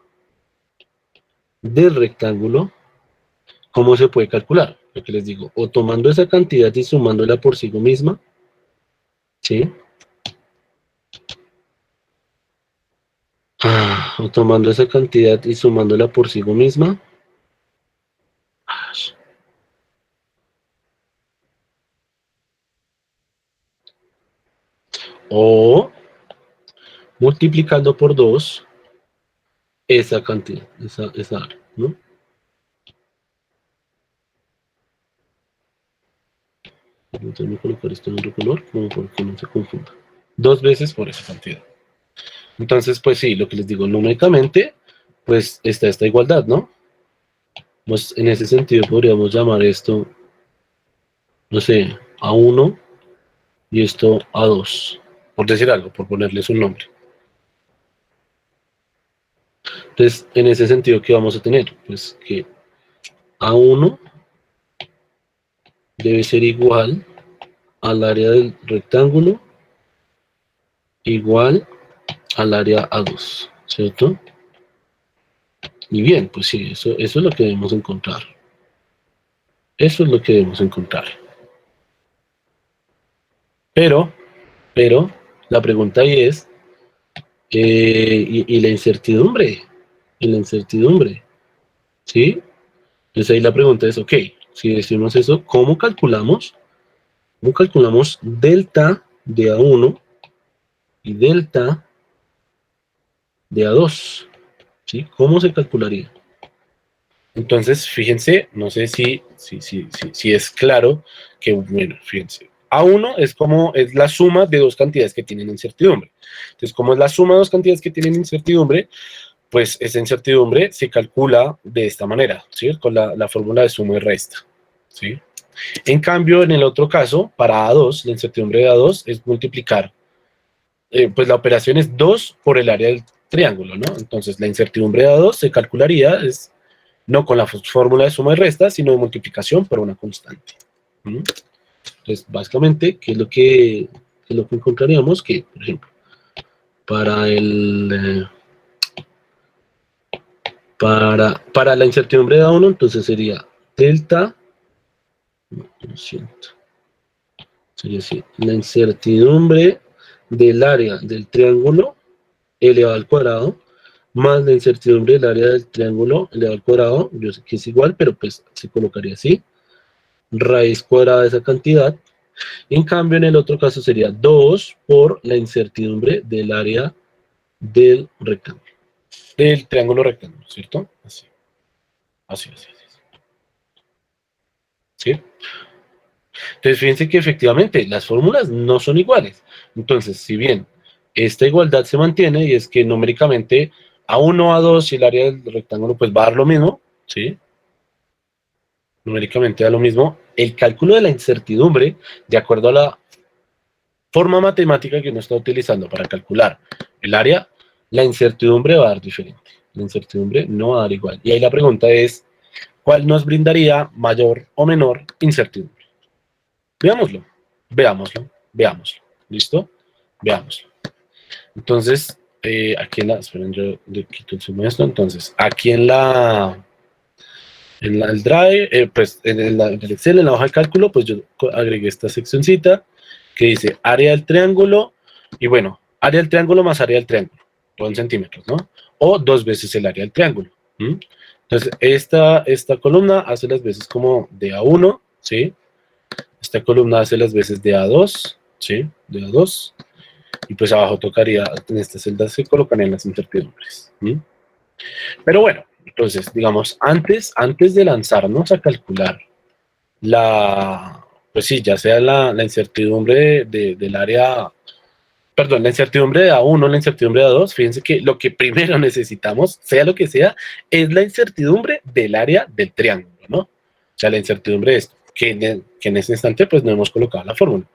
del rectángulo, ¿cómo se puede calcular? Lo que les digo, o tomando esa cantidad y sumándola por sí misma, ¿sí? O tomando esa cantidad y sumándola por sí misma. O multiplicando por 2 esa cantidad, esa área, ¿no? Voy a colocar esto en otro color, como porque no se confunda. 2 veces por esa cantidad. Entonces, pues sí, lo que les digo, numéricamente, pues está esta igualdad, ¿no? Pues en ese sentido podríamos llamar esto, no sé, A1 y esto A2, por decir algo, por ponerles un nombre. Entonces, en ese sentido, ¿qué vamos a tener? Pues que A1 debe ser igual al área del rectángulo igual al área A2, ¿cierto? Y bien, pues sí, eso es lo que debemos encontrar. Eso es lo que debemos encontrar. Pero la pregunta ahí es, y la incertidumbre, ¿sí? Entonces ahí la pregunta es, ok, si decimos eso, ¿cómo calculamos delta de A1 y delta de A2? ¿Sí? ¿Cómo se calcularía? Entonces, fíjense, no sé si es claro que, bueno, fíjense, A1 es la suma de dos cantidades que tienen incertidumbre. Entonces, como es la suma de dos cantidades que tienen incertidumbre, pues esa incertidumbre se calcula de esta manera, ¿sí? Con la fórmula de suma y resta, ¿sí? En cambio, en el otro caso, para A2, la incertidumbre de A2 es multiplicar, pues la operación es 2 por el área del triángulo, ¿no? Entonces, la incertidumbre de A2 se calcularía, no con la fórmula de suma y resta, sino de multiplicación por una constante. ¿Mm? Entonces, básicamente, qué es lo que encontraríamos? Que, por ejemplo, para para la incertidumbre de A1, entonces sería delta, no, lo siento, sería así, la incertidumbre del área del triángulo elevado al cuadrado, más la incertidumbre del área del triángulo elevado al cuadrado, yo sé que es igual, pero pues se colocaría así, raíz cuadrada de esa cantidad. En cambio, en el otro caso sería 2 por la incertidumbre del área del rectángulo, del triángulo rectángulo, ¿cierto? Así. ¿Sí? Entonces, fíjense que efectivamente las fórmulas no son iguales. Entonces, si bien esta igualdad se mantiene y es que numéricamente A1, A2 y el área del rectángulo pues va a dar lo mismo, ¿sí? Numéricamente da lo mismo. El cálculo de la incertidumbre, de acuerdo a la forma matemática que uno está utilizando para calcular el área, la incertidumbre va a dar diferente. La incertidumbre no va a dar igual. Y ahí la pregunta es, ¿cuál nos brindaría mayor o menor incertidumbre? Veámoslo. ¿Listo? Veámoslo. Entonces, aquí en la, esperen, yo quito el zoom a esto. Entonces, aquí en el Drive, pues en el Excel, en la hoja de cálculo, pues yo agregué esta seccioncita que dice área del triángulo, y bueno, área del triángulo más área del triángulo, todo en centímetros, ¿no? O 2 veces el área del triángulo. ¿Mm? Entonces, esta columna hace las veces como de A1, ¿sí? Esta columna hace las veces de A2, ¿sí? De A2. Y pues abajo tocaría, en esta celda se colocarían las incertidumbres. ¿Mm? Pero bueno, entonces, digamos, antes de lanzarnos a calcular pues sí, ya sea la incertidumbre del área, perdón, la incertidumbre de A1, la incertidumbre de A2, fíjense que lo que primero necesitamos, sea lo que sea, es la incertidumbre del área del triángulo, ¿no? O sea, la incertidumbre es que en ese instante pues no hemos colocado la fórmula.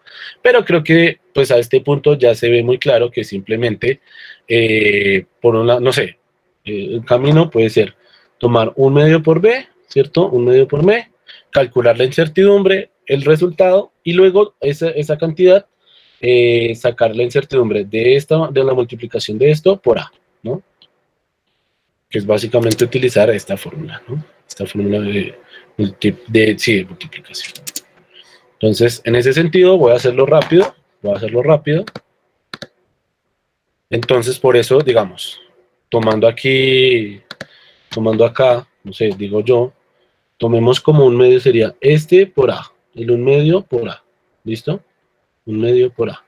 Pero creo que pues a este punto ya se ve muy claro que simplemente, por una, no sé, el camino puede ser tomar un medio por B, ¿cierto? Un medio por B, calcular la incertidumbre, el resultado, y luego esa cantidad, sacar la incertidumbre de la multiplicación de esto por A, ¿no? Que es básicamente utilizar esta fórmula, ¿no? Esta fórmula de multiplicación. Entonces, en ese sentido, voy a hacerlo rápido. Entonces, por eso, digamos, tomando acá, no sé, digo yo, tomemos como un medio sería este por A, el un medio por A, ¿listo? Un medio por A.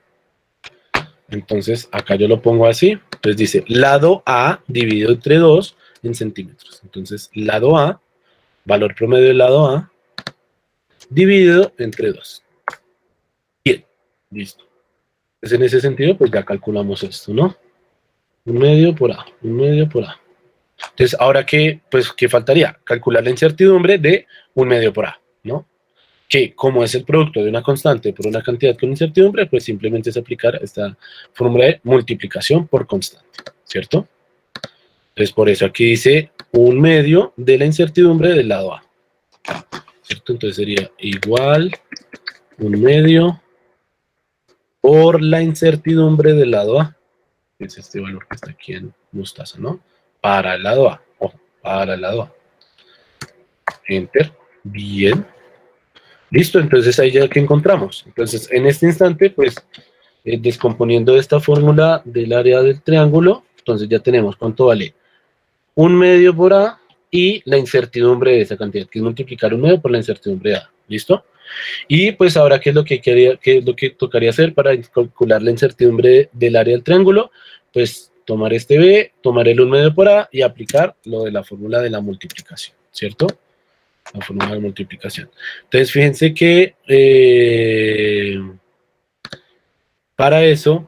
Entonces, acá yo lo pongo así. Entonces dice, lado A dividido entre 2 en centímetros. Entonces, lado A, valor promedio del lado A, dividido entre 2. Bien, listo. Entonces, en ese sentido, pues ya calculamos esto, ¿no? Un medio por A. Entonces, ahora ¿qué faltaría? Calcular la incertidumbre de un medio por A, ¿no? Que como es el producto de una constante por una cantidad con incertidumbre, pues simplemente es aplicar esta fórmula de multiplicación por constante, ¿cierto? Entonces, por eso aquí dice un medio de la incertidumbre del lado A, ¿cierto? Entonces sería igual un medio por la incertidumbre del lado A, que es este valor que está aquí en mostaza, ¿no? Para el lado A, ojo, para el lado A. Enter, bien. Listo, entonces ahí ya que encontramos. Entonces, en este instante, pues, descomponiendo esta fórmula del área del triángulo, entonces ya tenemos cuánto vale 1/2 por A y la incertidumbre de esa cantidad, que es multiplicar 1/2 por la incertidumbre de A. ¿Listo? Y pues ahora, ¿qué es lo que tocaría hacer para calcular la incertidumbre del área del triángulo? Pues tomar este B, tomar el 1/2 por A y aplicar lo de la fórmula de la multiplicación, ¿cierto? La fórmula de multiplicación. Entonces, fíjense que para eso,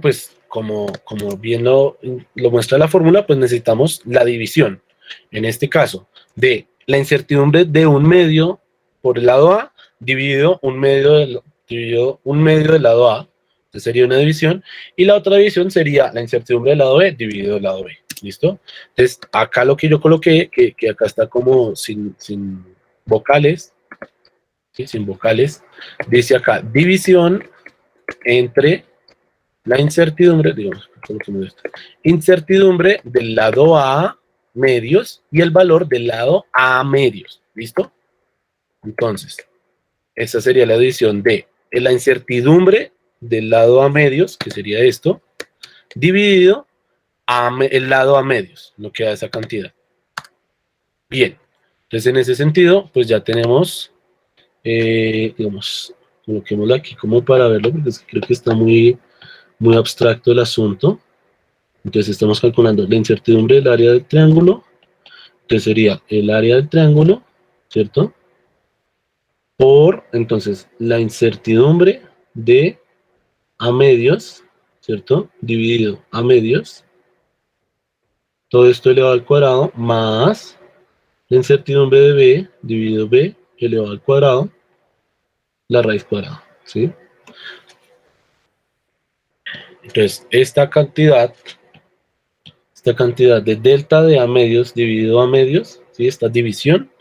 pues, como bien lo muestra la fórmula, pues necesitamos la división, en este caso, de la incertidumbre de 1/2 por el lado A, dividido 1/2 del lado A, entonces sería una división, y la otra división sería la incertidumbre del lado B, dividido del lado B, ¿listo? Entonces, acá lo que yo coloqué, que acá está como sin vocales, ¿sí? Sin vocales, dice acá, división entre la incertidumbre, digamos, incertidumbre del lado A medios y el valor del lado A medios, ¿listo? Entonces, esa sería la división de la incertidumbre del lado A medios, que sería esto, dividido el lado A medios, lo que da esa cantidad. Bien, entonces en ese sentido, pues ya tenemos, digamos, coloquémoslo aquí como para verlo, porque creo que está muy abstracto el asunto. Entonces estamos calculando la incertidumbre del área del triángulo, que sería el área del triángulo, ¿cierto? Por, entonces, la incertidumbre de A medios, ¿cierto? Dividido A medios. Todo esto elevado al cuadrado, más la incertidumbre de B, dividido B, elevado al cuadrado, la raíz cuadrada, ¿sí? Entonces, esta cantidad de delta de A medios dividido A medios, ¿sí? Esta división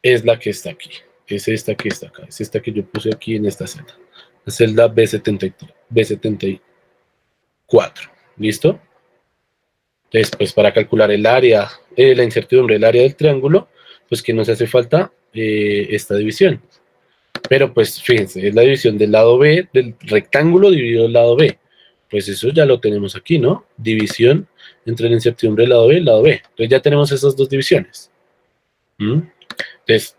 es la que está aquí. Es esta que está acá. Es esta que yo puse aquí en esta celda. La celda B74. ¿Listo? Entonces, pues para calcular el área, la incertidumbre del área del triángulo, pues que nos hace falta esta división. Pero pues fíjense, es la división del lado B, del rectángulo dividido del lado B. Pues eso ya lo tenemos aquí, ¿no? División entre la incertidumbre del lado B y el lado B. Entonces ya tenemos esas dos divisiones. Entonces,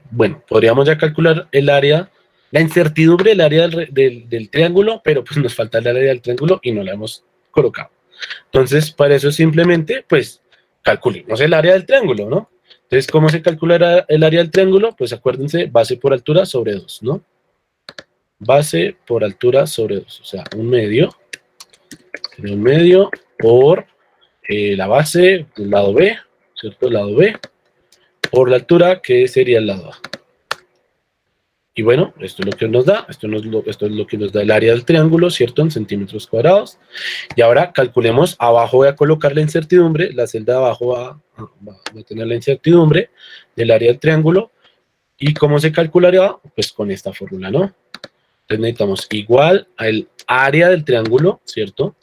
bueno, podríamos ya calcular el área, la incertidumbre del área del triángulo, pero pues nos falta el área del triángulo y no la hemos colocado. Entonces, para eso simplemente, pues, calculemos el área del triángulo, ¿no? Entonces, ¿cómo se calculará el área del triángulo? Pues acuérdense, base por altura sobre 2, ¿no? Base por altura sobre 2, o sea, 1/2, sería 1/2 por la base del lado B, ¿cierto? El lado B, por la altura, que sería el lado A. Y bueno, esto es lo que nos da, esto es lo que nos da el área del triángulo, ¿cierto? En centímetros cuadrados. Y ahora calculemos, abajo voy a colocar la incertidumbre, la celda de abajo va a tener la incertidumbre del área del triángulo. ¿Y cómo se calcularía? Pues con esta fórmula, ¿no? Entonces necesitamos igual al área del triángulo, ¿cierto?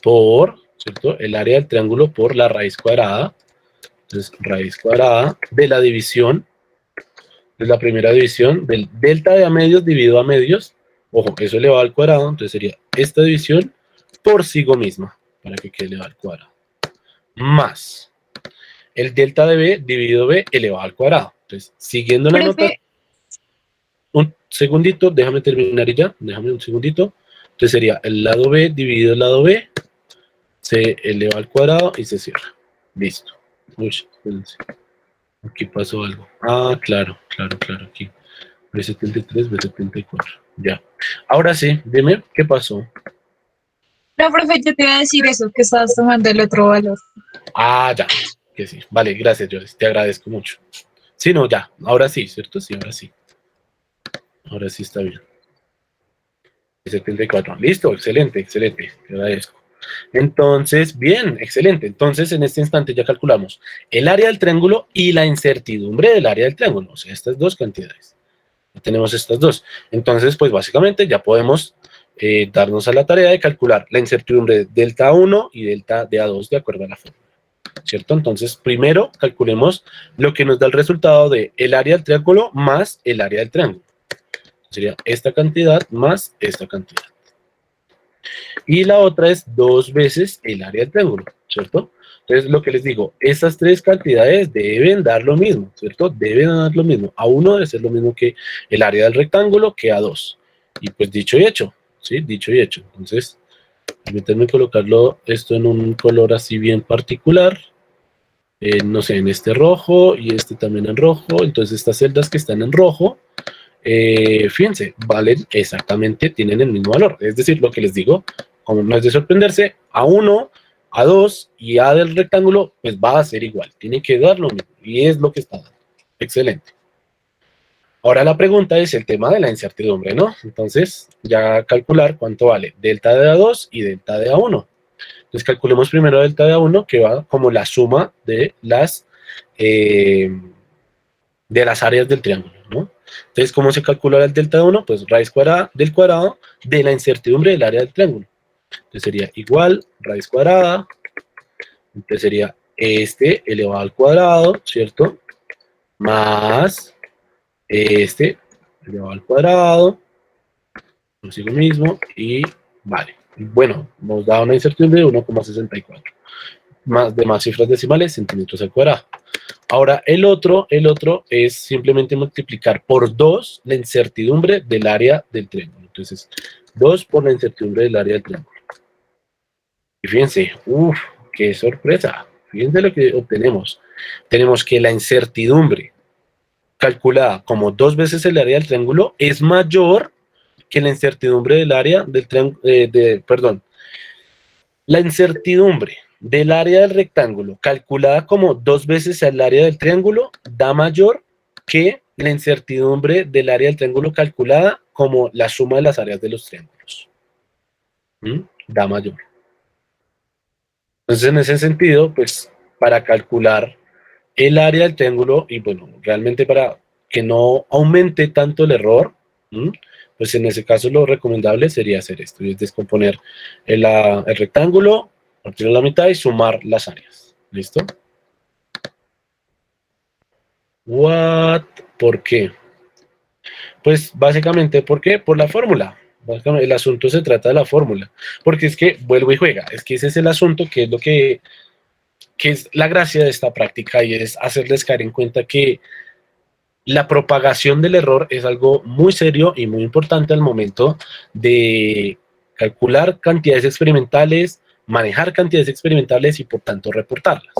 Por, ¿cierto? El área del triángulo por la raíz cuadrada. Entonces, raíz cuadrada de la división, es la primera división del delta de A medios dividido A medios. Ojo, eso elevado al cuadrado, entonces sería esta división por sí misma, para que quede elevado al cuadrado. Más el delta de B dividido B elevado al cuadrado. Entonces, siguiendo la nota... Un segundito, déjame terminar y ya, déjame un segundito. Entonces sería el lado B dividido el lado B, se eleva al cuadrado y se cierra. Listo. Uy, espérense. Aquí pasó algo. Ah, claro, aquí. B73, B74. Ya. Ahora sí, dime, ¿qué pasó? No, profe, yo te iba a decir eso, que estabas tomando el otro valor. Ah, ya, que sí. Vale, gracias, Joyce, te agradezco mucho. Sí, no, ya, ahora sí, ¿cierto? Sí, ahora sí. Ahora sí está bien. 74. Listo, excelente, te agradezco. Entonces, bien, excelente. Entonces, en este instante ya calculamos el área del triángulo y la incertidumbre del área del triángulo. O sea, estas dos cantidades. Tenemos estas dos. Entonces, pues básicamente ya podemos darnos a la tarea de calcular la incertidumbre de delta 1 y delta de A2 de acuerdo a la fórmula. ¿cierto? Entonces, primero calculemos lo que nos da el resultado de el área del triángulo más el área del triángulo. Sería esta cantidad más esta cantidad. Y la otra es 2 veces el área del triángulo, ¿cierto? Entonces, lo que les digo, estas tres cantidades deben dar lo mismo, ¿cierto? Deben dar lo mismo. A1 debe ser lo mismo que el área del rectángulo que A2. Y pues dicho y hecho, ¿sí? Dicho y hecho. Entonces, permítanme colocarlo esto en un color así bien particular. No sé, en este rojo y este también en rojo. Entonces, estas celdas que están en rojo, fíjense, valen exactamente, tienen el mismo valor. Es decir, lo que les digo, como no es de sorprenderse, A1, A2 y A del rectángulo, pues va a ser igual. Tiene que dar lo mismo. Y es lo que está dando. Excelente. Ahora la pregunta es el tema de la incertidumbre, ¿no? Entonces, ya calcular cuánto vale delta de A2 y delta de A1. Entonces, calculemos primero delta de A1, que va como la suma de las áreas del triángulo, ¿no? Entonces, ¿cómo se calcula el delta de 1? Pues raíz cuadrada del cuadrado de la incertidumbre del área del triángulo. Entonces sería igual raíz cuadrada, entonces sería este elevado al cuadrado, ¿cierto? Más este elevado al cuadrado, consigo mismo, y vale. Bueno, nos da una incertidumbre de 1,64. Más de más cifras decimales, centímetros al cuadrado. Ahora, el otro es simplemente multiplicar por 2 la incertidumbre del área del triángulo. Entonces, 2 por la incertidumbre del área del triángulo. Y fíjense, qué sorpresa. Fíjense lo que obtenemos. Tenemos que la incertidumbre calculada como 2 veces el área del triángulo es mayor que la incertidumbre del área del triángulo, la incertidumbre del área del rectángulo calculada como 2 veces el área del triángulo da mayor que la incertidumbre del área del triángulo calculada como la suma de las áreas de los triángulos. Da mayor. Entonces, en ese sentido, pues, para calcular el área del triángulo, y bueno, realmente para que no aumente tanto el error, pues en ese caso lo recomendable sería hacer esto, es descomponer el rectángulo, partirlo a la mitad y sumar las áreas. ¿Listo? ¿Por qué? Pues básicamente, ¿por qué? Por la fórmula. Básicamente, el asunto se trata de la fórmula. Porque es que, vuelvo y juega, es que ese es el asunto que es lo que es la gracia de esta práctica, y es hacerles caer en cuenta que la propagación del error es algo muy serio y muy importante al momento de calcular cantidades experimentales, manejar cantidades experimentales y por tanto reportarlas.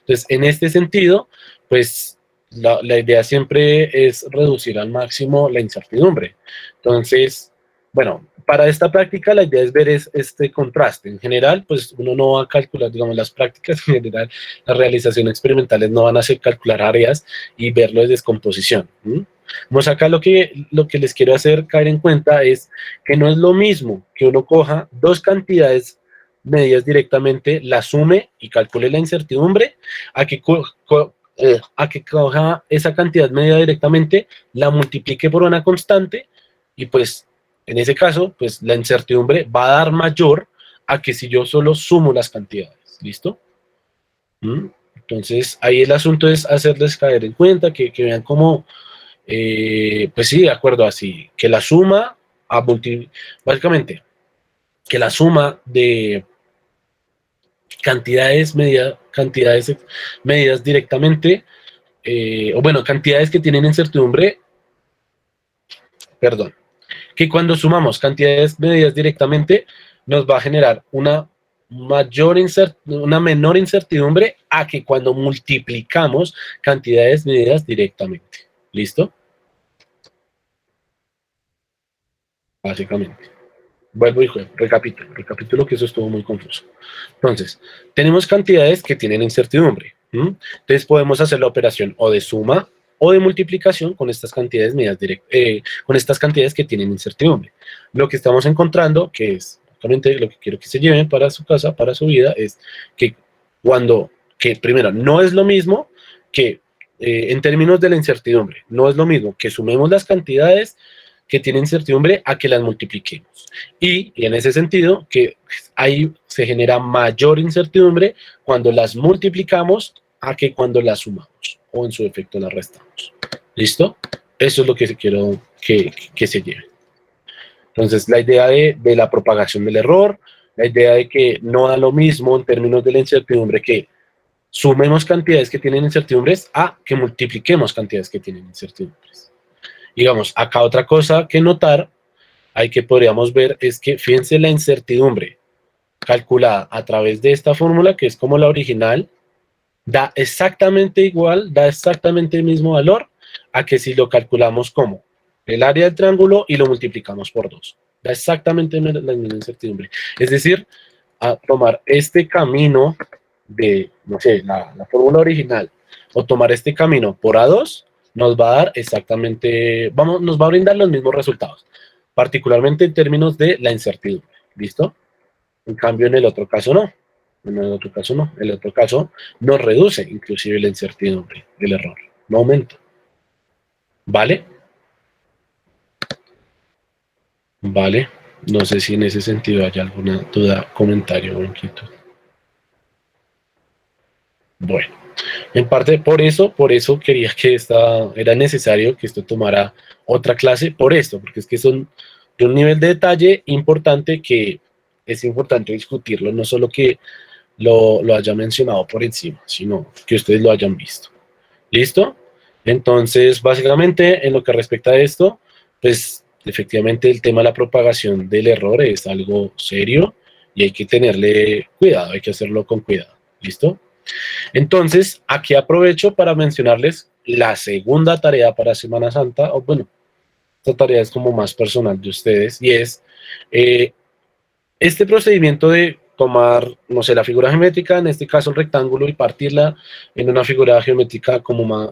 Entonces, en este sentido, pues la idea siempre es reducir al máximo la incertidumbre. Entonces, bueno, para esta práctica la idea es ver este contraste. En general, pues uno no va a calcular, digamos, las prácticas en general, las realizaciones experimentales no van a hacer calcular áreas y verlo de descomposición. Vamos acá lo que les quiero hacer caer en cuenta es que no es lo mismo que uno coja dos cantidades medidas directamente, la sume y calcule la incertidumbre, a que coja esa cantidad medida directamente, la multiplique por una constante y pues en ese caso, pues la incertidumbre va a dar mayor a que si yo solo sumo las cantidades. ¿Listo? Entonces, ahí el asunto es hacerles caer en cuenta, que vean cómo, pues sí, de acuerdo, así, que la suma, básicamente, que la suma de cantidades medidas directamente, o bueno, cantidades que tienen incertidumbre, perdón, que cuando sumamos cantidades medidas directamente nos va a generar una menor incertidumbre a que cuando multiplicamos cantidades medidas directamente. ¿Listo? Básicamente. Vuelvo y recapitulo que eso estuvo muy confuso. Entonces, tenemos cantidades que tienen incertidumbre. Entonces podemos hacer la operación o de suma o de multiplicación con estas cantidades con estas cantidades que tienen incertidumbre. Lo que estamos encontrando, que es justamente lo que quiero que se lleven para su casa, para su vida, es que primero, no es lo mismo que en términos de la incertidumbre, no es lo mismo que sumemos las cantidades que tienen incertidumbre a que las multipliquemos. Y en ese sentido, que ahí se genera mayor incertidumbre cuando las multiplicamos a que cuando las sumamos, o en su defecto las restamos. ¿Listo? Eso es lo que quiero que se lleve. Entonces, la idea de la propagación del error, la idea de que no da lo mismo en términos de la incertidumbre que sumemos cantidades que tienen incertidumbres a que multipliquemos cantidades que tienen incertidumbres. Digamos, acá otra cosa que notar, hay que podríamos ver, es que fíjense la incertidumbre calculada a través de esta fórmula, que es como la original, da exactamente igual, da exactamente el mismo valor a que si lo calculamos como el área del triángulo y lo multiplicamos por 2. Da exactamente la misma incertidumbre. Es decir, a tomar este camino de, no sé, la fórmula original, o tomar este camino por A2, nos va a dar exactamente, nos va a brindar los mismos resultados, particularmente en términos de la incertidumbre. ¿Listo? En cambio, en el otro caso no. En el otro caso no. En el otro caso nos reduce inclusive la incertidumbre, el error, no aumenta. ¿Vale? Vale. No sé si en ese sentido hay alguna duda, comentario o inquietud. Bueno, en parte por eso quería que era necesario que esto tomara otra clase por esto, porque es que son de un nivel de detalle importante que es importante discutirlo, no solo que lo haya mencionado por encima, sino que ustedes lo hayan visto. ¿Listo? Entonces, básicamente, en lo que respecta a esto, pues efectivamente el tema de la propagación del error es algo serio y hay que tenerle cuidado, hay que hacerlo con cuidado. ¿Listo? Entonces, aquí aprovecho para mencionarles la segunda tarea para Semana Santa, o bueno, esta tarea es como más personal de ustedes, y es este procedimiento de tomar, no sé, la figura geométrica, en este caso el rectángulo, y partirla en una figura geométrica como más,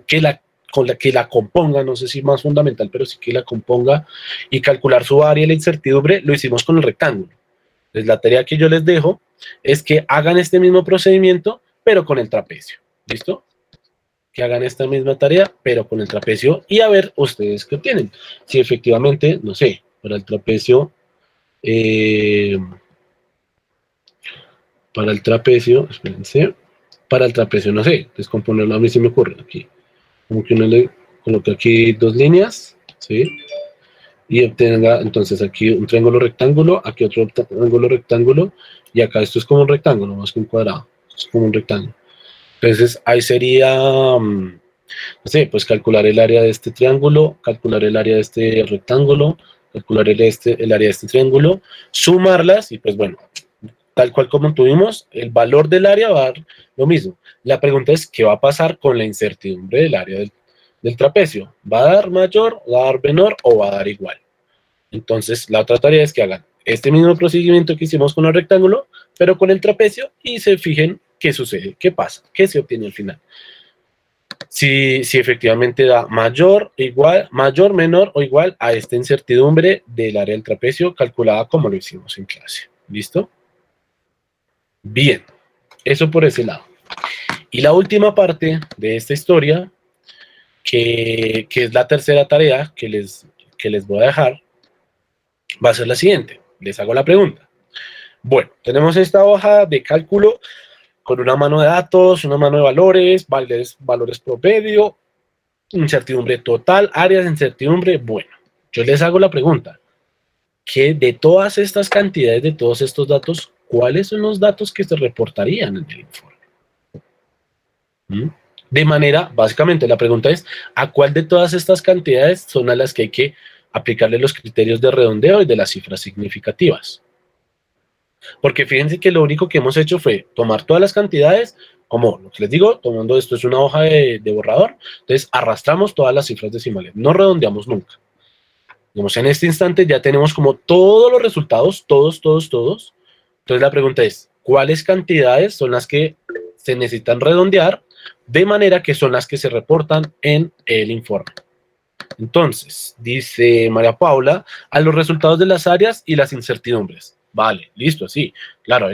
con la que la componga, no sé si más fundamental, pero sí que la componga, y calcular su área y la incertidumbre, lo hicimos con el rectángulo. Entonces, la tarea que yo les dejo es que hagan este mismo procedimiento, pero con el trapecio. ¿Listo? Que hagan esta misma tarea, pero con el trapecio, y a ver ustedes qué obtienen. Si efectivamente, no sé, para el trapecio, espérense, para el trapecio, no sé, descomponerlo a mí se me ocurre aquí. Como que uno le coloca aquí dos líneas, ¿sí? Y obtenga entonces aquí un triángulo rectángulo, aquí otro triángulo rectángulo, y acá esto es como un rectángulo, más que un cuadrado, es como un rectángulo. Entonces ahí sería, no sé, pues calcular el área de este triángulo, calcular el área de este rectángulo, calcular el área de este triángulo, sumarlas y pues bueno, tal cual como tuvimos, el valor del área va a dar lo mismo. La pregunta es, ¿qué va a pasar con la incertidumbre del área del trapecio? ¿Va a dar mayor, va a dar menor o va a dar igual? Entonces, la otra tarea es que hagan este mismo procedimiento que hicimos con el rectángulo, pero con el trapecio, y se fijen qué sucede, qué pasa, qué se obtiene al final. Si efectivamente da mayor, menor o igual a esta incertidumbre del área del trapecio calculada como lo hicimos en clase. ¿Listo? Bien, eso por ese lado. Y la última parte de esta historia, que es la tercera tarea que les voy a dejar, va a ser la siguiente. Les hago la pregunta. Bueno, tenemos esta hoja de cálculo con una mano de datos, una mano de valores promedio, incertidumbre total, áreas de incertidumbre. Bueno, yo les hago la pregunta. ¿Qué de todas estas cantidades, de todos estos datos, cuáles son los datos que se reportarían en el informe? De manera, básicamente la pregunta es, ¿a cuál de todas estas cantidades son a las que hay que aplicarle los criterios de redondeo y de las cifras significativas? Porque fíjense que lo único que hemos hecho fue tomar todas las cantidades, como lo que les digo, tomando esto es una hoja de borrador, entonces arrastramos todas las cifras decimales, no redondeamos nunca. Digamos, en este instante ya tenemos como todos los resultados, todos. Entonces la pregunta es, ¿cuáles cantidades son las que se necesitan redondear de manera que son las que se reportan en el informe? Entonces, dice María Paula, a los resultados de las áreas y las incertidumbres. Vale, listo, sí. Claro,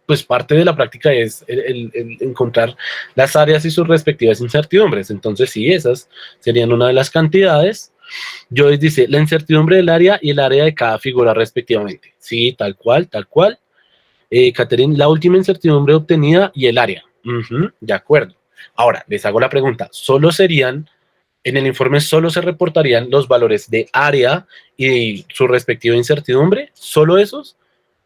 pues parte de la práctica es el encontrar las áreas y sus respectivas incertidumbres. Entonces, sí, esas serían una de las cantidades Joyce dice, la incertidumbre del área y el área de cada figura respectivamente. Sí, tal cual, tal cual. Catherine, la última incertidumbre obtenida y el área. Ujú, de acuerdo. Ahora, les hago la pregunta. ¿Solo serían, en el informe solo se reportarían los valores de área y su respectiva incertidumbre? ¿Solo esos?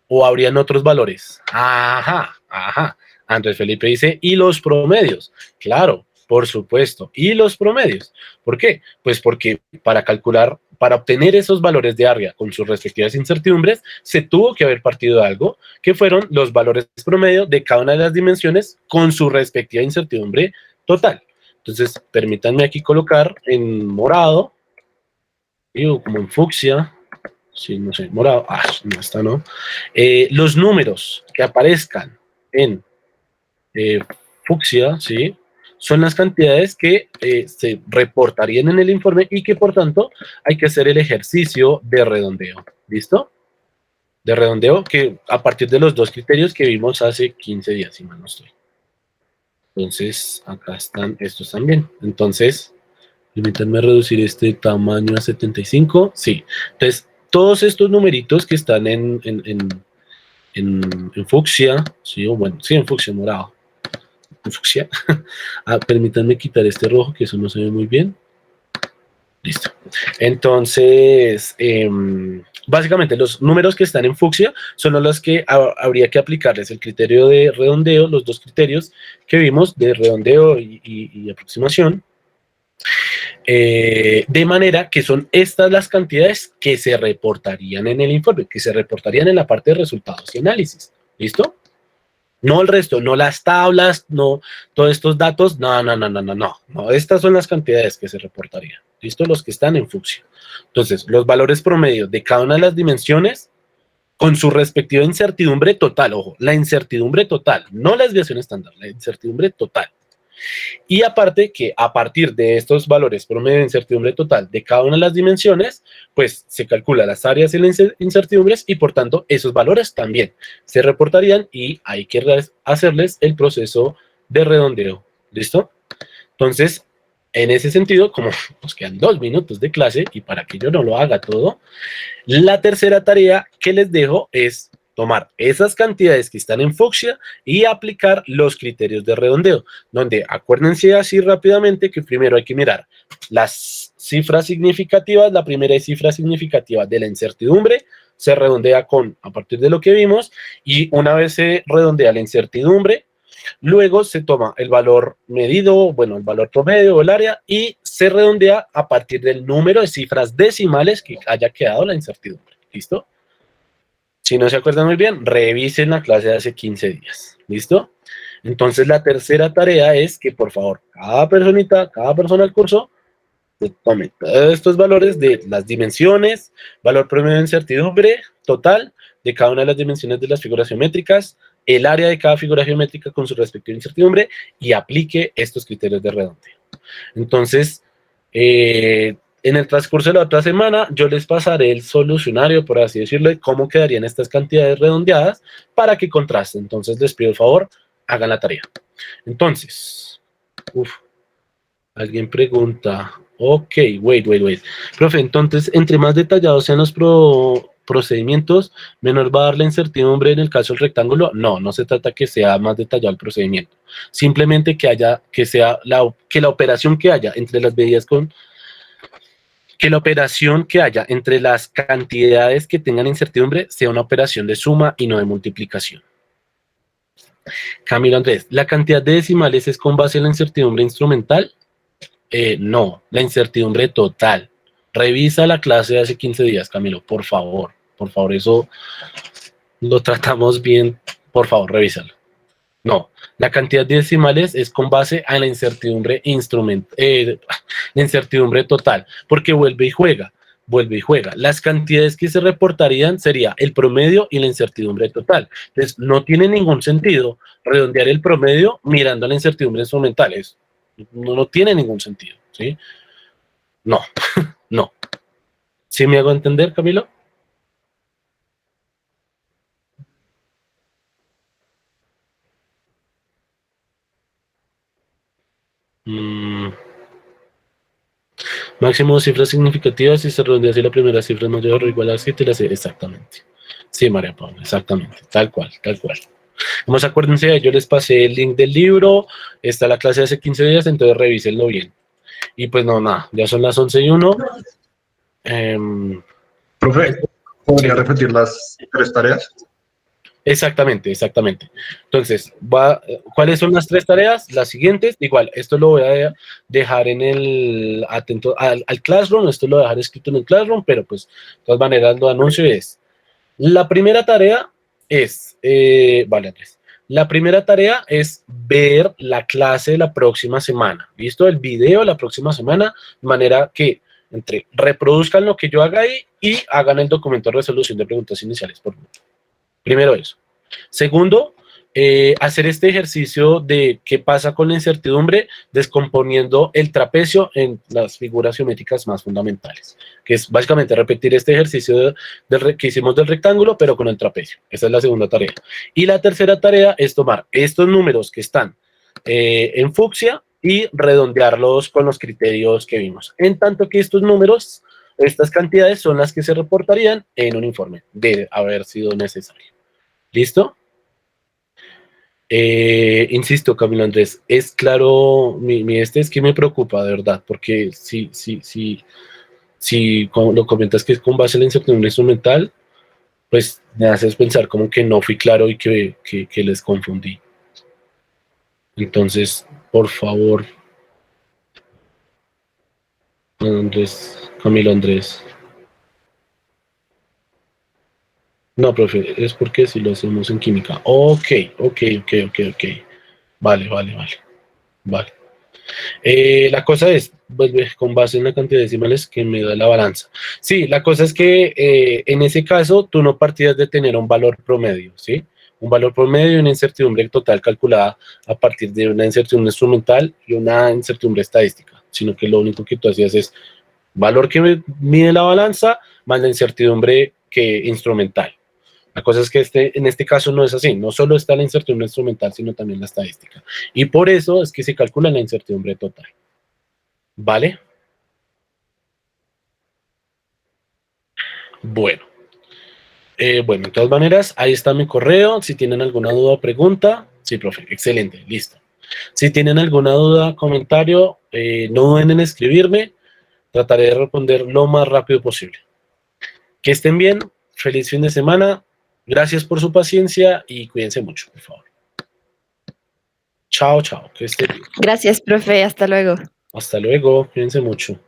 ¿O habrían otros valores? Ajá, ajá. Andrés Felipe dice, ¿y los promedios? Claro, por supuesto. ¿Y los promedios? ¿Por qué? Pues porque para calcular, para obtener esos valores de área con sus respectivas incertidumbres, se tuvo que haber partido de algo que fueron los valores promedio de cada una de las dimensiones con su respectiva incertidumbre total. Entonces, permítanme aquí colocar en morado, digo, como en fucsia, sí, no sé, morado, no está, ¿no? Los números que aparezcan en fucsia, ¿sí? Son las cantidades que se reportarían en el informe y que por tanto hay que hacer el ejercicio de redondeo. ¿Listo? De redondeo que a partir de los dos criterios que vimos hace 15 días, si mal no estoy. Entonces, acá están estos también. Entonces, permítanme reducir este tamaño a 75. Sí. Entonces, todos estos numeritos que están en fucsia, sí, o bueno, sí, en fucsia morado. En fucsia. Permítanme quitar este rojo, que eso no se ve muy bien. Listo. Entonces, básicamente los números que están en fucsia son los que habría que aplicarles el criterio de redondeo, los dos criterios que vimos de redondeo y aproximación. De manera que son estas las cantidades que se reportarían en el informe, que se reportarían en la parte de resultados y análisis. ¿Listo? No el resto, no las tablas, no todos estos datos, no. Estas son las cantidades que se reportarían. ¿Listo? Los que están en fucsia. Entonces, los valores promedios de cada una de las dimensiones con su respectiva incertidumbre total, ojo, la incertidumbre total, no la desviación estándar, la incertidumbre total. Y aparte que a partir de estos valores promedio de incertidumbre total de cada una de las dimensiones, pues se calcula las áreas y las incertidumbres y por tanto esos valores también se reportarían y hay que hacerles el proceso de redondeo. ¿Listo? Entonces, en ese sentido, como nos quedan 2 minutos de clase y para que yo no lo haga todo, la tercera tarea que les dejo es tomar esas cantidades que están en fucsia y aplicar los criterios de redondeo, donde acuérdense así rápidamente que primero hay que mirar las cifras significativas, la primera cifra significativa de la incertidumbre, se redondea a partir de lo que vimos, y una vez se redondea la incertidumbre, luego se toma el valor medido, bueno, el valor promedio o el área, y se redondea a partir del número de cifras decimales que haya quedado la incertidumbre. ¿Listo? Si no se acuerdan muy bien, revisen la clase de hace 15 días. ¿Listo? Entonces, la tercera tarea es que, por favor, cada persona del curso, tome todos estos valores de las dimensiones, valor promedio de incertidumbre total de cada una de las dimensiones de las figuras geométricas, el área de cada figura geométrica con su respectiva incertidumbre y aplique estos criterios de redondeo. Entonces, en el transcurso de la otra semana, yo les pasaré el solucionario, por así decirlo, de cómo quedarían estas cantidades redondeadas para que contrasten. Entonces, les pido el favor, hagan la tarea. Entonces, alguien pregunta, ok, wait. Profe, entonces, entre más detallados sean los procedimientos, menor va a dar la incertidumbre en el caso del rectángulo. No se trata que sea más detallado el procedimiento. Simplemente que la operación que haya entre las medidas que la operación que haya entre las cantidades que tengan incertidumbre sea una operación de suma y no de multiplicación. Camilo Andrés, ¿la cantidad de decimales es con base en la incertidumbre instrumental? No, la incertidumbre total. Revisa la clase de hace 15 días, Camilo, por favor, eso lo tratamos bien, por favor, revísalo. No, la cantidad de decimales es con base a la incertidumbre la incertidumbre total, porque vuelve y juega. Las cantidades que se reportarían sería el promedio y la incertidumbre total. Entonces, no tiene ningún sentido redondear el promedio mirando a la incertidumbre instrumental. No tiene ningún sentido, ¿sí? No, no. ¿Sí me hago entender, Camilo? Máximo de cifras significativas y se redondea si la primera cifra es mayor o igual a 7 y la exactamente. Sí, María Paula, exactamente, tal cual, tal cual. Vamos, acuérdense, yo les pasé el link del libro, está la clase de hace 15 días, entonces revísenlo bien. Y pues no, nada, ya son las 11:01. Profe, ¿podría repetir las 3 tareas? Exactamente, exactamente. Entonces, ¿cuáles son las 3 tareas? Las siguientes, igual, esto lo voy a dejar en el, atento al Classroom, esto lo voy a dejar escrito en el Classroom, pero pues, de todas maneras lo anuncio es, la primera tarea es, vale, Andrés, la primera tarea es ver la clase de la próxima semana, ¿listo? El video de la próxima semana, de manera que reproduzcan lo que yo haga ahí y hagan el documento de resolución de preguntas iniciales por minuto. Primero eso. Segundo, hacer este ejercicio de qué pasa con la incertidumbre descomponiendo el trapecio en las figuras geométricas más fundamentales, que es básicamente repetir este ejercicio que hicimos del rectángulo, pero con el trapecio. Esa es la segunda tarea. Y la tercera tarea es tomar estos números que están en fucsia y redondearlos con los criterios que vimos. En tanto que estos números, estas cantidades son las que se reportarían en un informe de haber sido necesario. ¿Listo? Insisto, Camilo Andrés, es claro, es que me preocupa de verdad, porque si como lo comentas que es con base en la incertidumbre instrumental, pues me haces pensar como que no fui claro y que les confundí. Entonces, por favor, Andrés, Camilo Andrés. No, profe, es porque si lo hacemos en química. Ok. Vale. La cosa es, vuelve con base en la cantidad de decimales que me da la balanza. Sí, la cosa es que en ese caso tú no partías de tener un valor promedio, ¿sí? Un valor promedio y una incertidumbre total calculada a partir de una incertidumbre instrumental y una incertidumbre estadística, sino que lo único que tú hacías es valor que mide la balanza más la incertidumbre instrumental. La cosa es que en este caso no es así, no solo está la incertidumbre instrumental, sino también la estadística. Y por eso es que se calcula la incertidumbre total. ¿Vale? Bueno. Bueno, de todas maneras, ahí está mi correo. Si tienen alguna duda o pregunta, sí, profe, excelente, listo. Si tienen alguna duda, comentario, no duden en escribirme. Trataré de responder lo más rápido posible. Que estén bien, feliz fin de semana. Gracias por su paciencia y cuídense mucho, por favor. Chao, que estén bien. Gracias, profe. Hasta luego. Hasta luego, cuídense mucho.